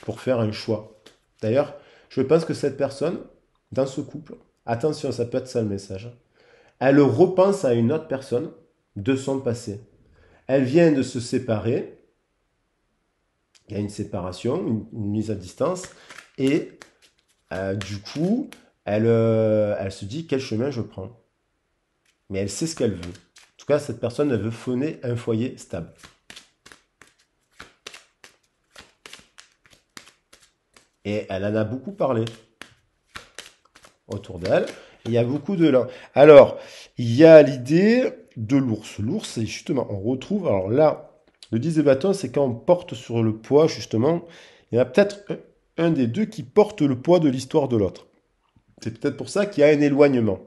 pour faire un choix. D'ailleurs, je pense que cette personne, dans ce couple, attention, ça peut être ça le message, elle repense à une autre personne de son passé. Elle vient de se séparer, il y a une séparation, une mise à distance, et du coup, elle se dit quel chemin je prends. Mais elle sait ce qu'elle veut. En tout cas, cette personne, elle veut fonder un foyer stable. Et elle en a beaucoup parlé autour d'elle. Il y a beaucoup de là. Alors, il y a l'idée de l'ours. L'ours, c'est justement, on retrouve, alors là, le 10 de bâton, c'est quand on porte sur le poids, justement, il y en a peut-être un des deux qui porte le poids de l'histoire de l'autre. C'est peut-être pour ça qu'il y a un éloignement.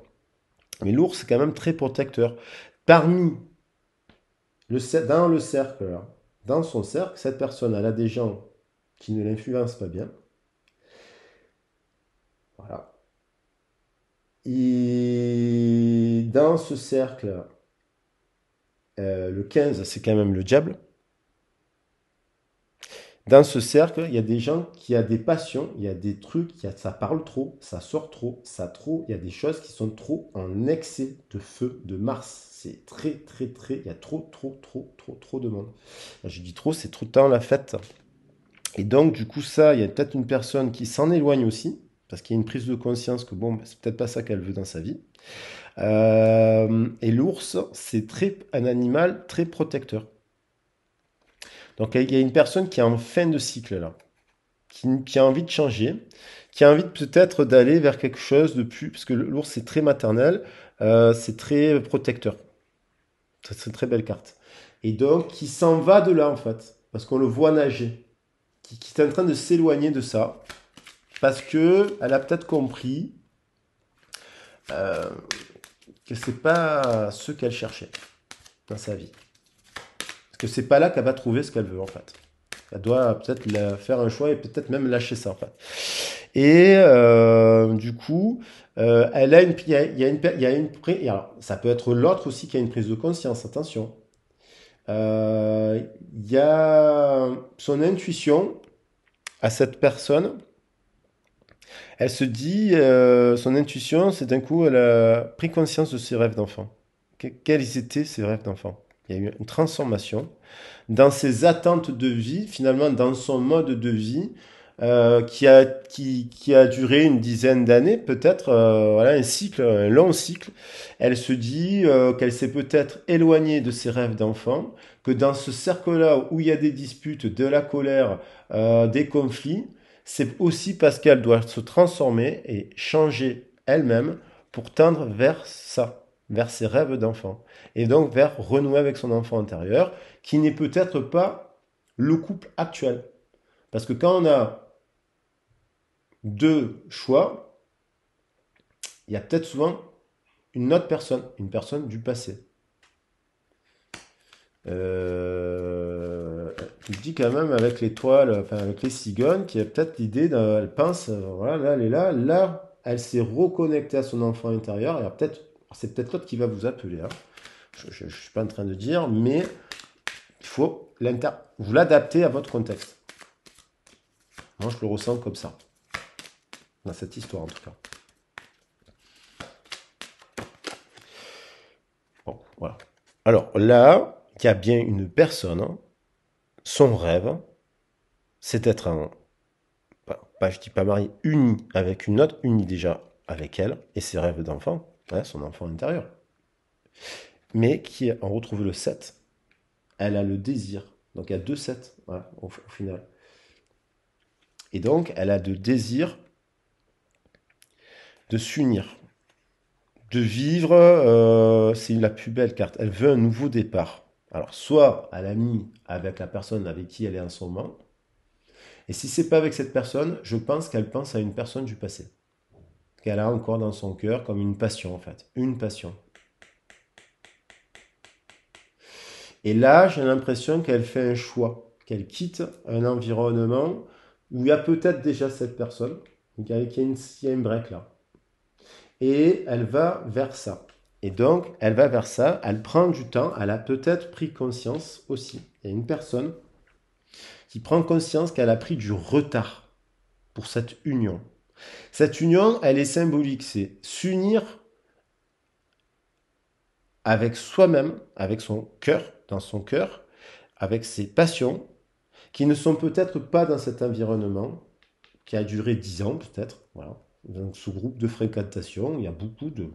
Mais l'ours, c'est quand même très protecteur. Parmi dans le cercle, là, dans son cercle, cette personne, elle a des gens qui ne l'influencent pas bien. Voilà. Et dans ce cercle, le 15, c'est quand même le diable. Dans ce cercle, il y a des gens qui ont des passions, il y a des trucs, ça parle trop, ça sort trop, il y a des choses qui sont trop en excès de feu, de Mars. C'est très, très, très, il y a trop de monde. Je dis trop, c'est trop de temps la fête. Et donc, du coup, ça, il y a peut-être une personne qui s'en éloigne aussi, parce qu'il y a une prise de conscience que bon, c'est peut-être pas ça qu'elle veut dans sa vie. Et l'ours, c'est un animal très protecteur. Donc il y a une personne qui est en fin de cycle là, qui a envie de changer, qui a envie peut-être d'aller vers quelque chose de plus, parce que l'ours c'est très maternel, c'est très protecteur. C'est une très belle carte. Et donc qui s'en va de là en fait, parce qu'on le voit nager, qui est en train de s'éloigner de ça, parce que elle a peut-être compris euh, que c'est pas ce qu'elle cherchait dans sa vie. Parce que c'est pas là qu'elle va trouver ce qu'elle veut en fait. Elle doit peut-être faire un choix et peut-être même lâcher ça en fait. Et du coup, elle a une, il y a une, alors, ça peut être l'autre aussi qui a une prise de conscience, attention. Euh, Il y a son intuition à cette personne. Elle se dit, son intuition, c'est d'un coup, elle a pris conscience de ses rêves d'enfant. Quels étaient ses rêves d'enfant? Il y a eu une transformation dans ses attentes de vie, finalement dans son mode de vie, qui a duré une dizaine d'années, peut-être, voilà, un cycle, un long cycle. Elle se dit qu'elle s'est peut-être éloignée de ses rêves d'enfant, que dans ce cercle-là où il y a des disputes, de la colère, des conflits, c'est aussi parce qu'elle doit se transformer et changer elle-même pour tendre vers ça, vers ses rêves d'enfant. Et donc vers renouer avec son enfant intérieur, qui n'est peut-être pas le couple actuel. Parce que quand on a deux choix, il y a peut-être souvent une personne du passé. Il dit quand même avec l'étoile, enfin avec les cigognes, qu'il y a peut-être l'idée, elle pense, voilà, là, elle est là, là, elle s'est reconnectée à son enfant intérieur. Et peut-être, c'est peut-être l'autre qui va vous appeler. Hein. Je ne suis pas en train de dire, mais il faut vous l'adapter à votre contexte. Moi, je le ressens comme ça, dans cette histoire en tout cas. Bon, voilà. Alors là, il y a bien une personne, hein, son rêve, c'est d'être un, je dis pas marié, uni avec une autre, uni déjà avec elle et ses rêves d'enfant, hein, son enfant intérieur. Mais qui, on retrouve le 7, elle a le désir. Donc il y a deux 7 voilà, au final. Et donc elle a le désir de s'unir, de vivre, c'est la plus belle carte. Elle veut un nouveau départ. Alors, soit elle a mis avec la personne avec qui elle est en ce moment, et si c'est pas avec cette personne, je pense qu'elle pense à une personne du passé, qu'elle a encore dans son cœur comme une passion en fait, une passion. Et là, j'ai l'impression qu'elle fait un choix, qu'elle quitte un environnement où il y a peut-être déjà cette personne, il y a une break là. Et elle va vers ça. Et donc, elle va vers ça, elle prend du temps, elle a peut-être pris conscience aussi. Il y a une personne qui prend conscience qu'elle a pris du retard pour cette union. Cette union, elle est symbolique, c'est s'unir avec soi-même, avec son cœur, dans son cœur, avec ses passions, qui ne sont peut-être pas dans cet environnement, qui a duré 10 ans peut-être. Voilà. Dans ce groupe de fréquentation, il y a beaucoup de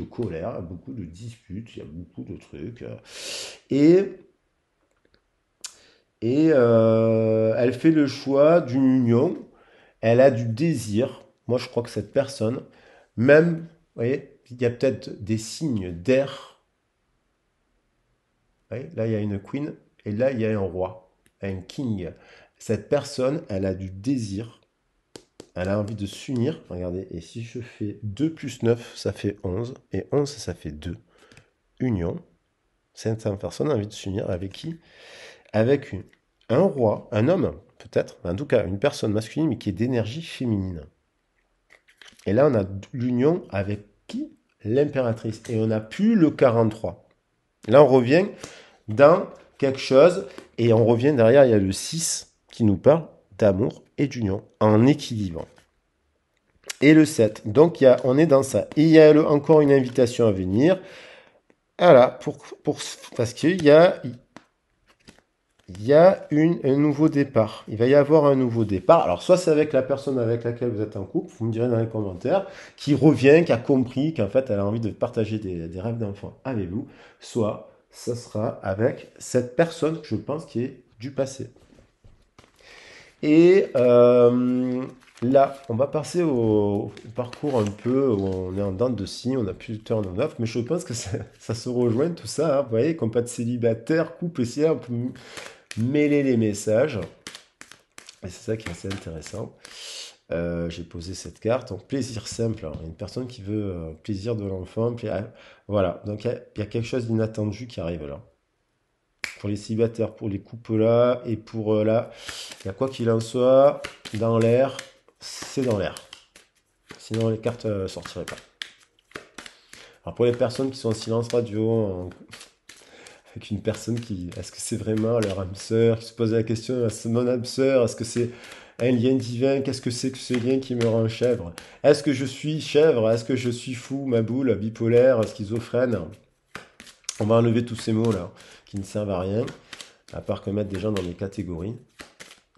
colère, il y a beaucoup de disputes, il y a beaucoup de trucs. Et, elle fait le choix d'une union, elle a du désir. Moi, je crois que cette personne, même, vous voyez, il y a peut-être des signes d'air. Vous voyez, là, il y a une queen, et là, il y a un roi, un king. Cette personne, elle a du désir. Elle a envie de s'unir. Regardez, et si je fais 2 plus 9, ça fait 11. Et 11, ça fait 2. Union. Cette personne a envie de s'unir avec qui? Avec un roi, un homme, peut-être. En tout cas, une personne masculine, mais qui est d'énergie féminine. Et là, on a l'union avec qui? L'impératrice. Et on n'a plus le 43. Là, on revient dans quelque chose. Et on revient derrière, il y a le 6 qui nous parle d'amour et d'union en équilibre. Et le 7. Donc, on est dans ça. Et il y a encore une invitation à venir. Voilà, parce il y a un nouveau départ. Il va y avoir un nouveau départ. Alors, soit c'est avec la personne avec laquelle vous êtes en couple, vous me direz dans les commentaires, qui revient, qui a compris qu'en fait, elle a envie de partager des rêves d'enfant avec vous. Soit, ça sera avec cette personne, je pense, qui est du passé. Et là, on va passer au parcours un peu où on est en dents de scie, on a plus de turn on off, mais je pense que ça se rejoint tout ça. Hein, vous voyez, comme pas de célibataire, couple, ici, on peut mêler les messages. Et c'est ça qui est assez intéressant. J'ai posé cette carte. Donc, plaisir simple. Hein, une personne qui veut plaisir de l'enfant. Voilà. Donc, il y a quelque chose d'inattendu qui arrive là. Pour les célibataires, pour les couples là, et pour là, il y a quoi qu'il en soit, dans l'air, c'est dans l'air. Sinon, les cartes ne sortiraient pas. Alors, pour les personnes qui sont en silence radio, avec une personne qui... Est-ce que c'est vraiment leur âme sœur qui se pose la question, est-ce mon âme sœur? Est-ce que c'est un lien divin? Qu'est-ce que c'est que ce lien qui me rend chèvre? Est-ce que je suis chèvre? Est-ce que je suis fou, ma boule, bipolaire, schizophrène? On va enlever tous ces mots-là qui ne servent à rien, à part que mettre des gens dans des catégories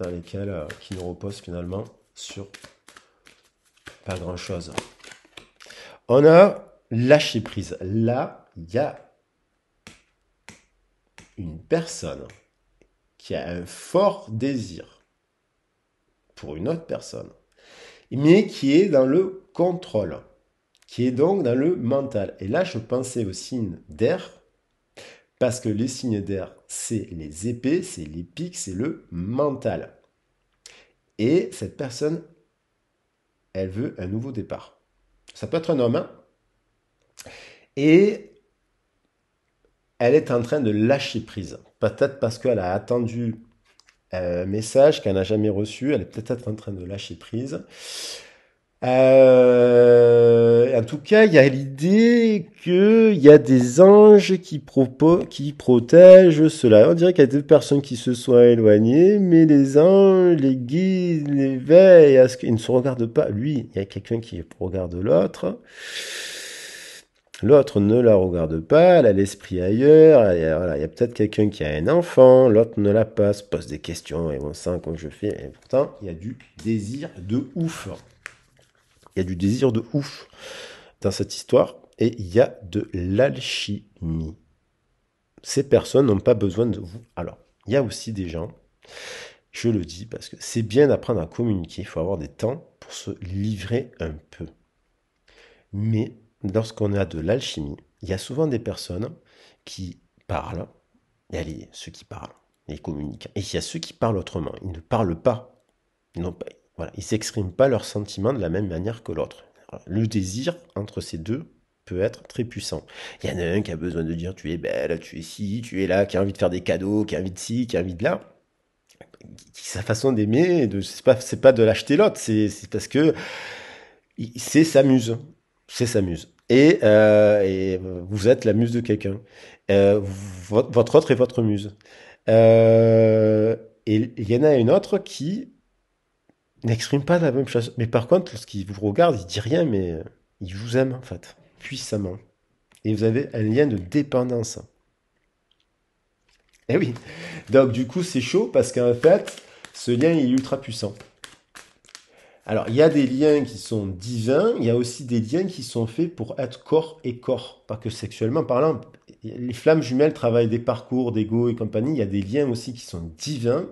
dans lesquelles qui nous reposent finalement sur pas grand-chose. On a lâché prise. Là, il y a une personne qui a un fort désir pour une autre personne, mais qui est dans le contrôle, qui est donc dans le mental. Et là, je pensais aux signes d'air, parce que les signes d'air, c'est les épées, c'est les piques, c'est le mental. Et cette personne, elle veut un nouveau départ. Ça peut être un homme, hein, et elle est en train de lâcher prise. Peut-être parce qu'elle a attendu un message qu'elle n'a jamais reçu. Elle est peut-être en train de lâcher prise. En tout cas, il y a l'idée qu'il y a des anges qui protègent cela. On dirait qu'il y a deux personnes qui se sont éloignées, mais les anges les guident, les veillent à ce qu'ils ne se regardent pas. Lui, il y a quelqu'un qui regarde l'autre. L'autre ne la regarde pas, elle a l'esprit ailleurs, voilà, il y a peut-être quelqu'un qui a un enfant, l'autre ne l'a pas, se pose des questions, et on sent comme je fais, et pourtant, il y a du désir de ouf. Il y a du désir de ouf dans cette histoire, et il y a de l'alchimie. Ces personnes n'ont pas besoin de vous. Alors, il y a aussi des gens, je le dis, parce que c'est bien d'apprendre à communiquer, il faut avoir des temps pour se livrer un peu. Mais lorsqu'on a de l'alchimie, il y a souvent des personnes qui parlent, il y a ceux qui parlent, ils communiquent, et il y a ceux qui parlent autrement, ils ne parlent pas, voilà, ils s'expriment pas leurs sentiments de la même manière que l'autre. Le désir entre ces deux peut être très puissant. Il y en a un qui a besoin de dire tu es belle, tu es ci, tu es là, qui a envie de faire des cadeaux, qui a envie de ci, qui a envie de là. Sa façon d'aimer, c'est pas de l'acheter l'autre, c'est parce que c'est sa muse. C'est sa muse. Et vous êtes la muse de quelqu'un. Votre autre est votre muse. Euh, et il y en a une autre qui n'exprime pas la même chose. Mais par contre, lorsqu'il vous regarde, il dit rien, mais il vous aime en fait, puissamment. Et vous avez un lien de dépendance. Eh oui. Donc du coup, c'est chaud parce qu'en fait, ce lien est ultra puissant. Alors, il y a des liens qui sont divins, il y a aussi des liens qui sont faits pour être corps et corps, pas que sexuellement parlant. Les flammes jumelles travaillent des parcours, d'ego et compagnie, il y a des liens aussi qui sont divins,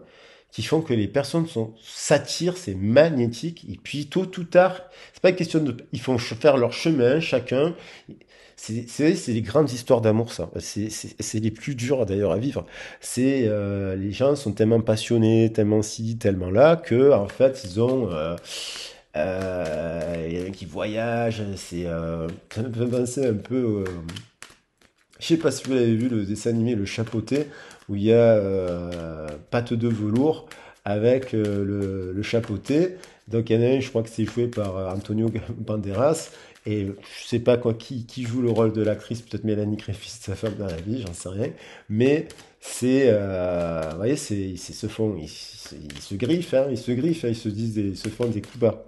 qui font que les personnes s'attirent, c'est magnétique, et puis tôt ou tard, c'est pas une question de... Ils font faire leur chemin, chacun. C'est les grandes histoires d'amour, ça. C'est les plus dures d'ailleurs à vivre. Les gens sont tellement passionnés, tellement ci, tellement là, que en fait ils ont il y en a qui voyagent. Ça me fait penser un peu. Je sais pas si vous avez vu le dessin animé Le Chapeauté, où il y a Patte de velours avec le chapeauté. Donc il y en a un, je crois que c'est joué par Antonio Banderas. Et je sais pas quoi, qui joue le rôle de l'actrice, peut-être Mélanie Griffith, sa femme dans la vie, j'en sais rien. Mais vous voyez, ils se griffent, hein, ils se griffent, hein, ils se font des coups bas.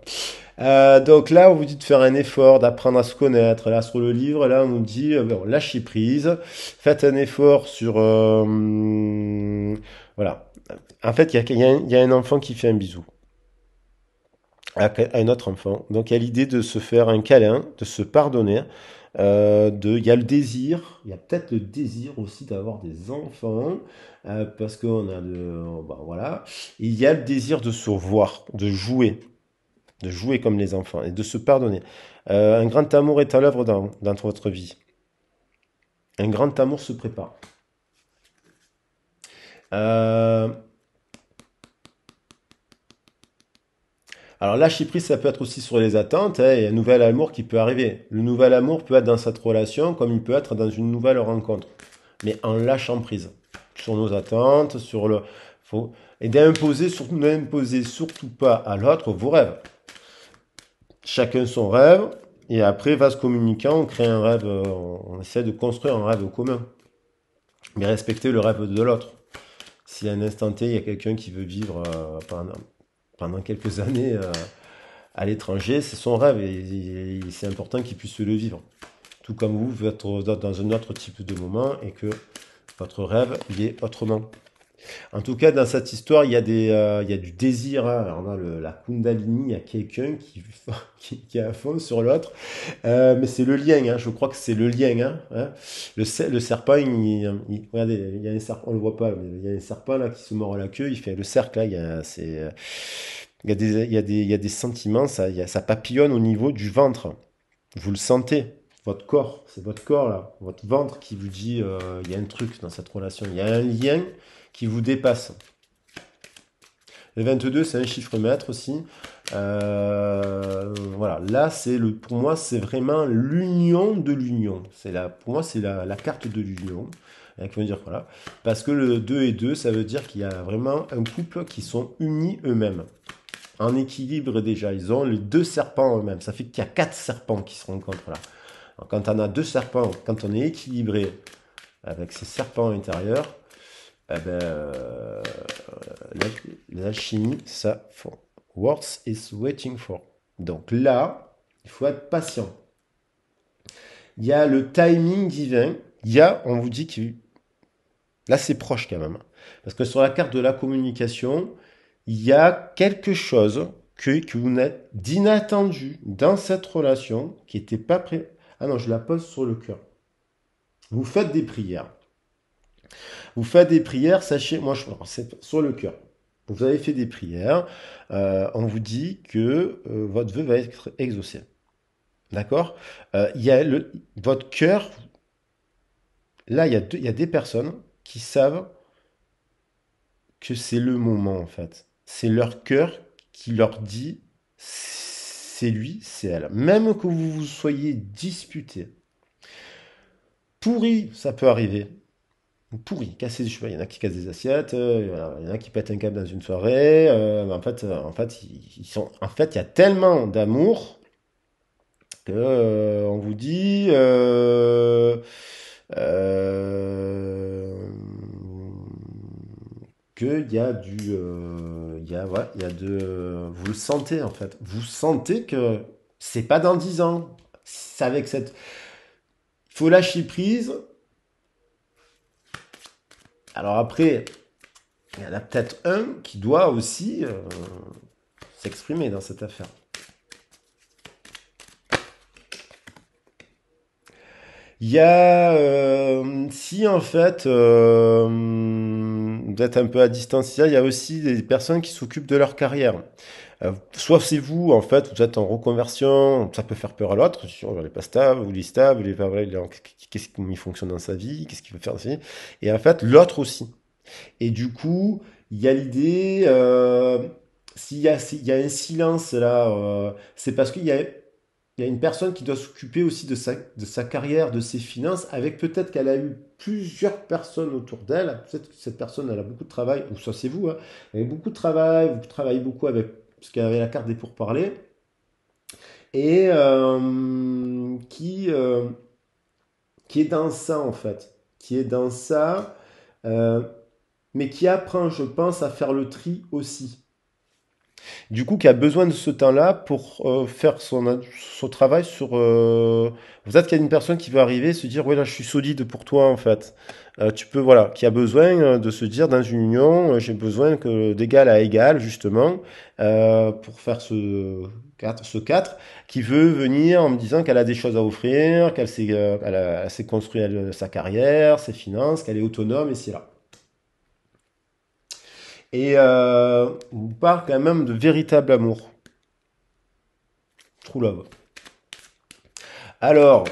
Donc là, on vous dit de faire un effort, d'apprendre à se connaître. Là, sur le livre, là, on nous dit, bon, lâchez prise, faites un effort sur, voilà. En fait, il y a un enfant qui fait un bisou à un autre enfant. Donc, il y a l'idée de se faire un câlin, de se pardonner. Il y a le désir, il y a peut-être le désir aussi d'avoir des enfants, parce qu'on a voilà. Et il y a le désir de se revoir, de jouer comme les enfants et de se pardonner. Un grand amour est à l'œuvre dans votre vie. Un grand amour se prépare. Euh, alors lâcher prise, ça peut être aussi sur les attentes, hein, et un nouvel amour qui peut arriver. Le nouvel amour peut être dans cette relation comme il peut être dans une nouvelle rencontre. Mais en lâchant prise sur nos attentes, et d'imposer, surtout n'imposez surtout pas à l'autre vos rêves. chacun son rêve, et après, vase communicant, on crée un rêve, on essaie de construire un rêve commun, mais respecter le rêve de l'autre. Si à un instant T, il y a quelqu'un qui veut vivre pendant quelques années à l'étranger, c'est son rêve et c'est important qu'il puisse le vivre. Tout comme vous êtes dans un autre type de moment et que votre rêve y est autrement. En tout cas, dans cette histoire, il y a du désir, hein. Alors là, la Kundalini, il y a quelqu'un qui est à fond sur l'autre. Mais c'est le lien, hein. Je crois que c'est le lien, hein. Le serpent, regardez, il y a un serpent, on le voit pas, mais il y a un serpent là qui se mord la queue. Il fait le cercle là. Il y a des sentiments. Ça papillonne au niveau du ventre. Vous le sentez. Votre corps, c'est votre corps là, votre ventre qui vous dit il y a un truc dans cette relation, il y a un lien qui vous dépasse. Le 22, c'est un chiffre maître aussi. Voilà, là, pour moi, c'est vraiment l'union de l'union. Pour moi, c'est la carte de l'union. Qui veut dire, voilà. Parce que le 2 et 2, ça veut dire qu'il y a vraiment un couple qui sont unis eux-mêmes. En équilibre déjà. Ils ont les deux serpents eux-mêmes. Ça fait qu'il y a 4 serpents qui se rencontrent là. Alors, quand on a 2 serpents, quand on est équilibré avec ces serpents intérieurs, eh ben, l'alchimie, ça, words is waiting for. Donc là, il faut être patient. Il y a le timing divin. On vous dit que là, c'est proche quand même. Parce que sur la carte de la communication, il y a quelque chose que vous n'êtes d'inattendu dans cette relation qui n'était pas prêt. Ah non, je la pose sur le cœur. Vous faites des prières. Vous faites des prières, sachez, c'est sur le cœur. Vous avez fait des prières, on vous dit que votre vœu va être exaucé. D'accord. Il y a votre cœur, là, il y a des personnes qui savent que c'est le moment, en fait. C'est leur cœur qui leur dit, c'est lui, c'est elle. Même que vous vous soyez disputé. Pourri, ça peut arriver. Pourri, casser des cheveux. Il y en a qui cassent des assiettes, il y en a qui pètent un câble dans une soirée. En fait, il y a tellement d'amour que on vous dit qu'il y a vous le sentez en fait. Vous sentez que c'est pas dans 10 ans. C'est avec cette, il faut lâcher prise. Alors après, il y en a peut-être un qui doit aussi s'exprimer dans cette affaire. Il y a, si en fait vous êtes un peu à distance, il y a aussi des personnes qui s'occupent de leur carrière. Soit c'est vous, en fait, vous êtes en reconversion, ça peut faire peur à l'autre, si on n'est pas stable, ou il est stable, qu'est-ce qui fonctionne dans sa vie, qu'est-ce qu'il veut faire dans sa vie, et en fait l'autre aussi. Et du coup, il y a l'idée, s'il y a un silence là, c'est parce qu'il y a une personne qui doit s'occuper aussi de sa carrière, de ses finances, avec peut-être qu'elle a eu plusieurs personnes autour d'elle. Peut-être que cette personne, elle a beaucoup de travail, ou soit c'est vous, hein, elle a beaucoup de travail, vous travaillez beaucoup avec, parce qu'elle avait la carte des pourparlers, et qui est dans ça en fait, qui est dans ça, euh, mais qui apprend, je pense, à faire le tri aussi. Du coup, qui a besoin de ce temps-là pour faire son travail sur. Peut-être qu'il y a une personne qui va arriver et se dire, ouais, là, je suis solide pour toi, en fait. Tu peux, voilà, qui a besoin de se dire, dans une union, j'ai besoin que d'égal à égal, justement, pour faire ce 4 qui veut venir en me disant qu'elle a des choses à offrir, elle s'est construit sa carrière, ses finances, qu'elle est autonome, et c'est là. Et on parle quand même de véritable amour. True love. Alors,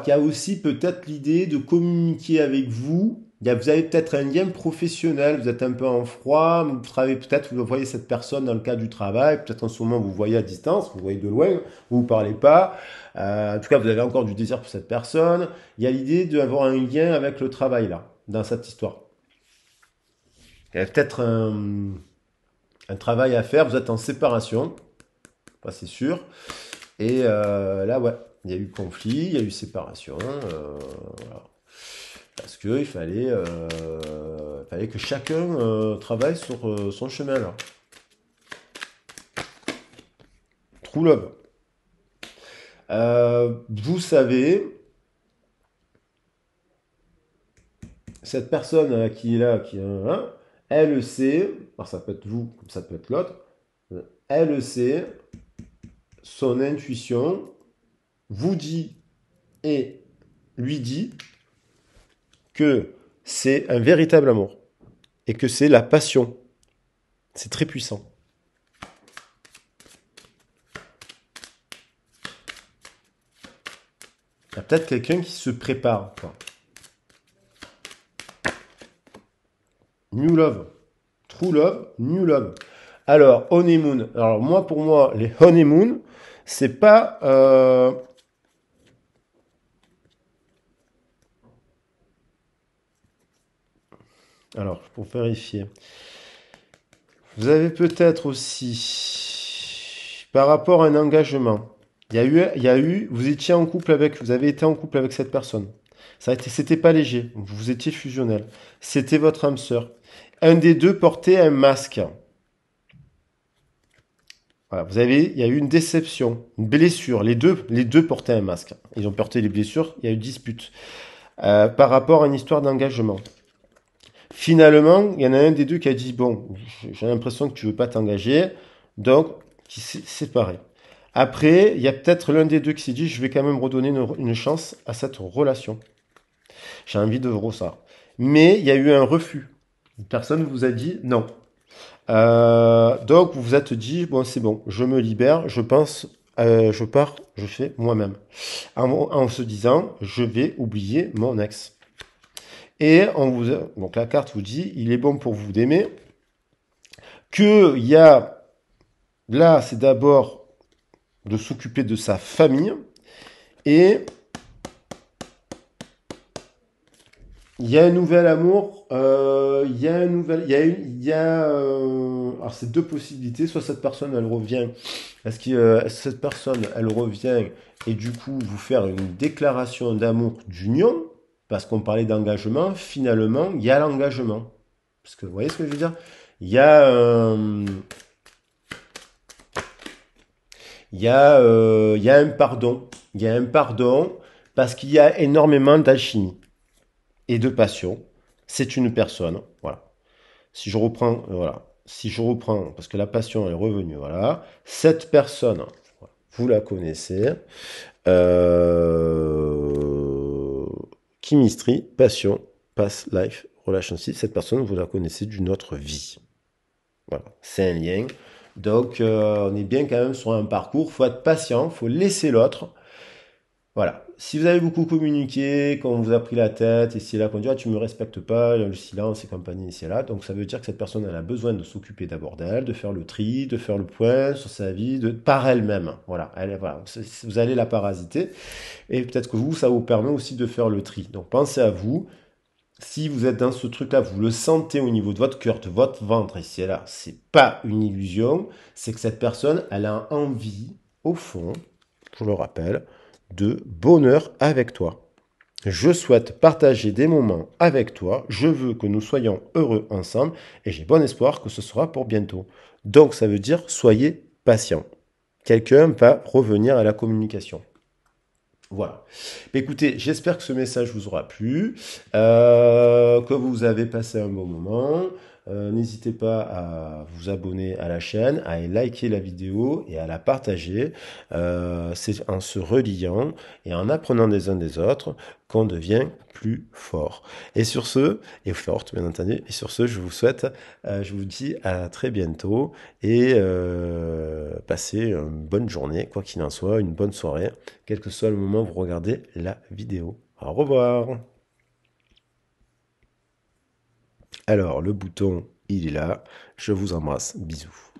qu'il y a aussi peut-être l'idée de communiquer avec vous. Vous avez peut-être un lien professionnel, vous êtes un peu en froid, vous travaillez peut-être, vous voyez cette personne dans le cadre du travail, peut-être en ce moment vous voyez à distance, vous voyez de loin, vous ne parlez pas. En tout cas, vous avez encore du désir pour cette personne. Il y a l'idée d'avoir un lien avec le travail là, dans cette histoire. Il y a peut-être un travail à faire. Vous êtes en séparation, ça, c'est sûr. Et là, ouais, il y a eu conflit, il y a eu séparation. Voilà. Parce qu'il fallait que chacun travaille sur son chemin là. True love. Vous savez, cette personne qui est là, elle sait, alors ça peut être vous, comme ça peut être l'autre, elle sait, son intuition vous dit et lui dit que c'est un véritable amour et que c'est la passion. C'est très puissant. Il y a peut-être quelqu'un qui se prépare, quoi. New love. True love, new love. Alors, honeymoon. Alors, moi, pour moi, les honeymoon, c'est pas. Alors, pour vérifier. Vous avez peut-être aussi, par rapport à un engagement, vous étiez en couple avec, vous avez été en couple avec cette personne. C'était pas léger. Vous étiez fusionnel. C'était votre âme sœur. Un des deux portait un masque. Voilà, il y a eu une déception, une blessure. Les deux portaient un masque. Ils ont porté les blessures. Il y a eu dispute par rapport à une histoire d'engagement. Finalement, il y en a un des deux qui a dit, bon, j'ai l'impression que tu veux pas t'engager, donc qui s'est séparé. Après, il y a peut-être l'un des deux qui s'est dit, je vais quand même redonner une chance à cette relation. J'ai envie de voir ça. Mais il y a eu un refus. Une personne vous a dit non. Donc vous vous êtes dit, bon c'est bon, je me libère, je pense, je pars, je fais moi-même. En se disant, je vais oublier mon ex. Et donc la carte vous dit, il est bon pour vous d'aimer. Que il y a, là c'est d'abord de s'occuper de sa famille. Et il y a un nouvel amour, il y a un nouvel, alors c'est deux possibilités. Soit cette personne elle revient, est-ce que cette personne elle revient et du coup vous faire une déclaration d'amour d'union, parce qu'on parlait d'engagement, finalement il y a l'engagement. Parce que vous voyez ce que je veux dire? Il y a, il y a un pardon. Il y a un pardon parce qu'il y a énormément d'alchimie et de passion. C'est une personne, voilà. Si je reprends, voilà. Si je reprends, parce que la passion est revenue, voilà. Cette personne, vous la connaissez. Euh, Chemistry, passion, past life, relationship. Cette personne, vous la connaissez d'une autre vie. Voilà, c'est un lien. Donc, on est bien quand même sur un parcours. Il faut être patient, il faut laisser l'autre. Voilà. Si vous avez beaucoup communiqué, qu'on vous a pris la tête, et si là, qu'on dit, ah, tu me respectes pas, le silence et compagnie, ici et là, donc ça veut dire que cette personne, elle a besoin de s'occuper d'abord d'elle, de faire le tri, de faire le point sur sa vie, par elle-même. Voilà. Voilà. Vous allez la parasiter, et peut-être que vous, ça vous permet aussi de faire le tri. Donc, pensez à vous. Si vous êtes dans ce truc-là, vous le sentez au niveau de votre cœur, de votre ventre, ici et là, c'est pas une illusion, c'est que cette personne, elle a envie, au fond, je le rappelle, de bonheur avec toi. Je souhaite partager des moments avec toi, je veux que nous soyons heureux ensemble, et j'ai bon espoir que ce sera pour bientôt. Donc ça veut dire, soyez patient. Quelqu'un va revenir à la communication. Voilà. Écoutez, j'espère que ce message vous aura plu, que vous avez passé un bon moment. N'hésitez pas à vous abonner à la chaîne, à liker la vidéo et à la partager. C'est en se reliant et en apprenant des uns des autres qu'on devient plus fort. Et sur ce, et forte bien entendu, et sur ce, je vous souhaite, je vous dis à très bientôt et passez une bonne journée, quoi qu'il en soit, une bonne soirée, quel que soit le moment où vous regardez la vidéo. Au revoir. Alors, le bouton, il est là. Je vous embrasse. Bisous.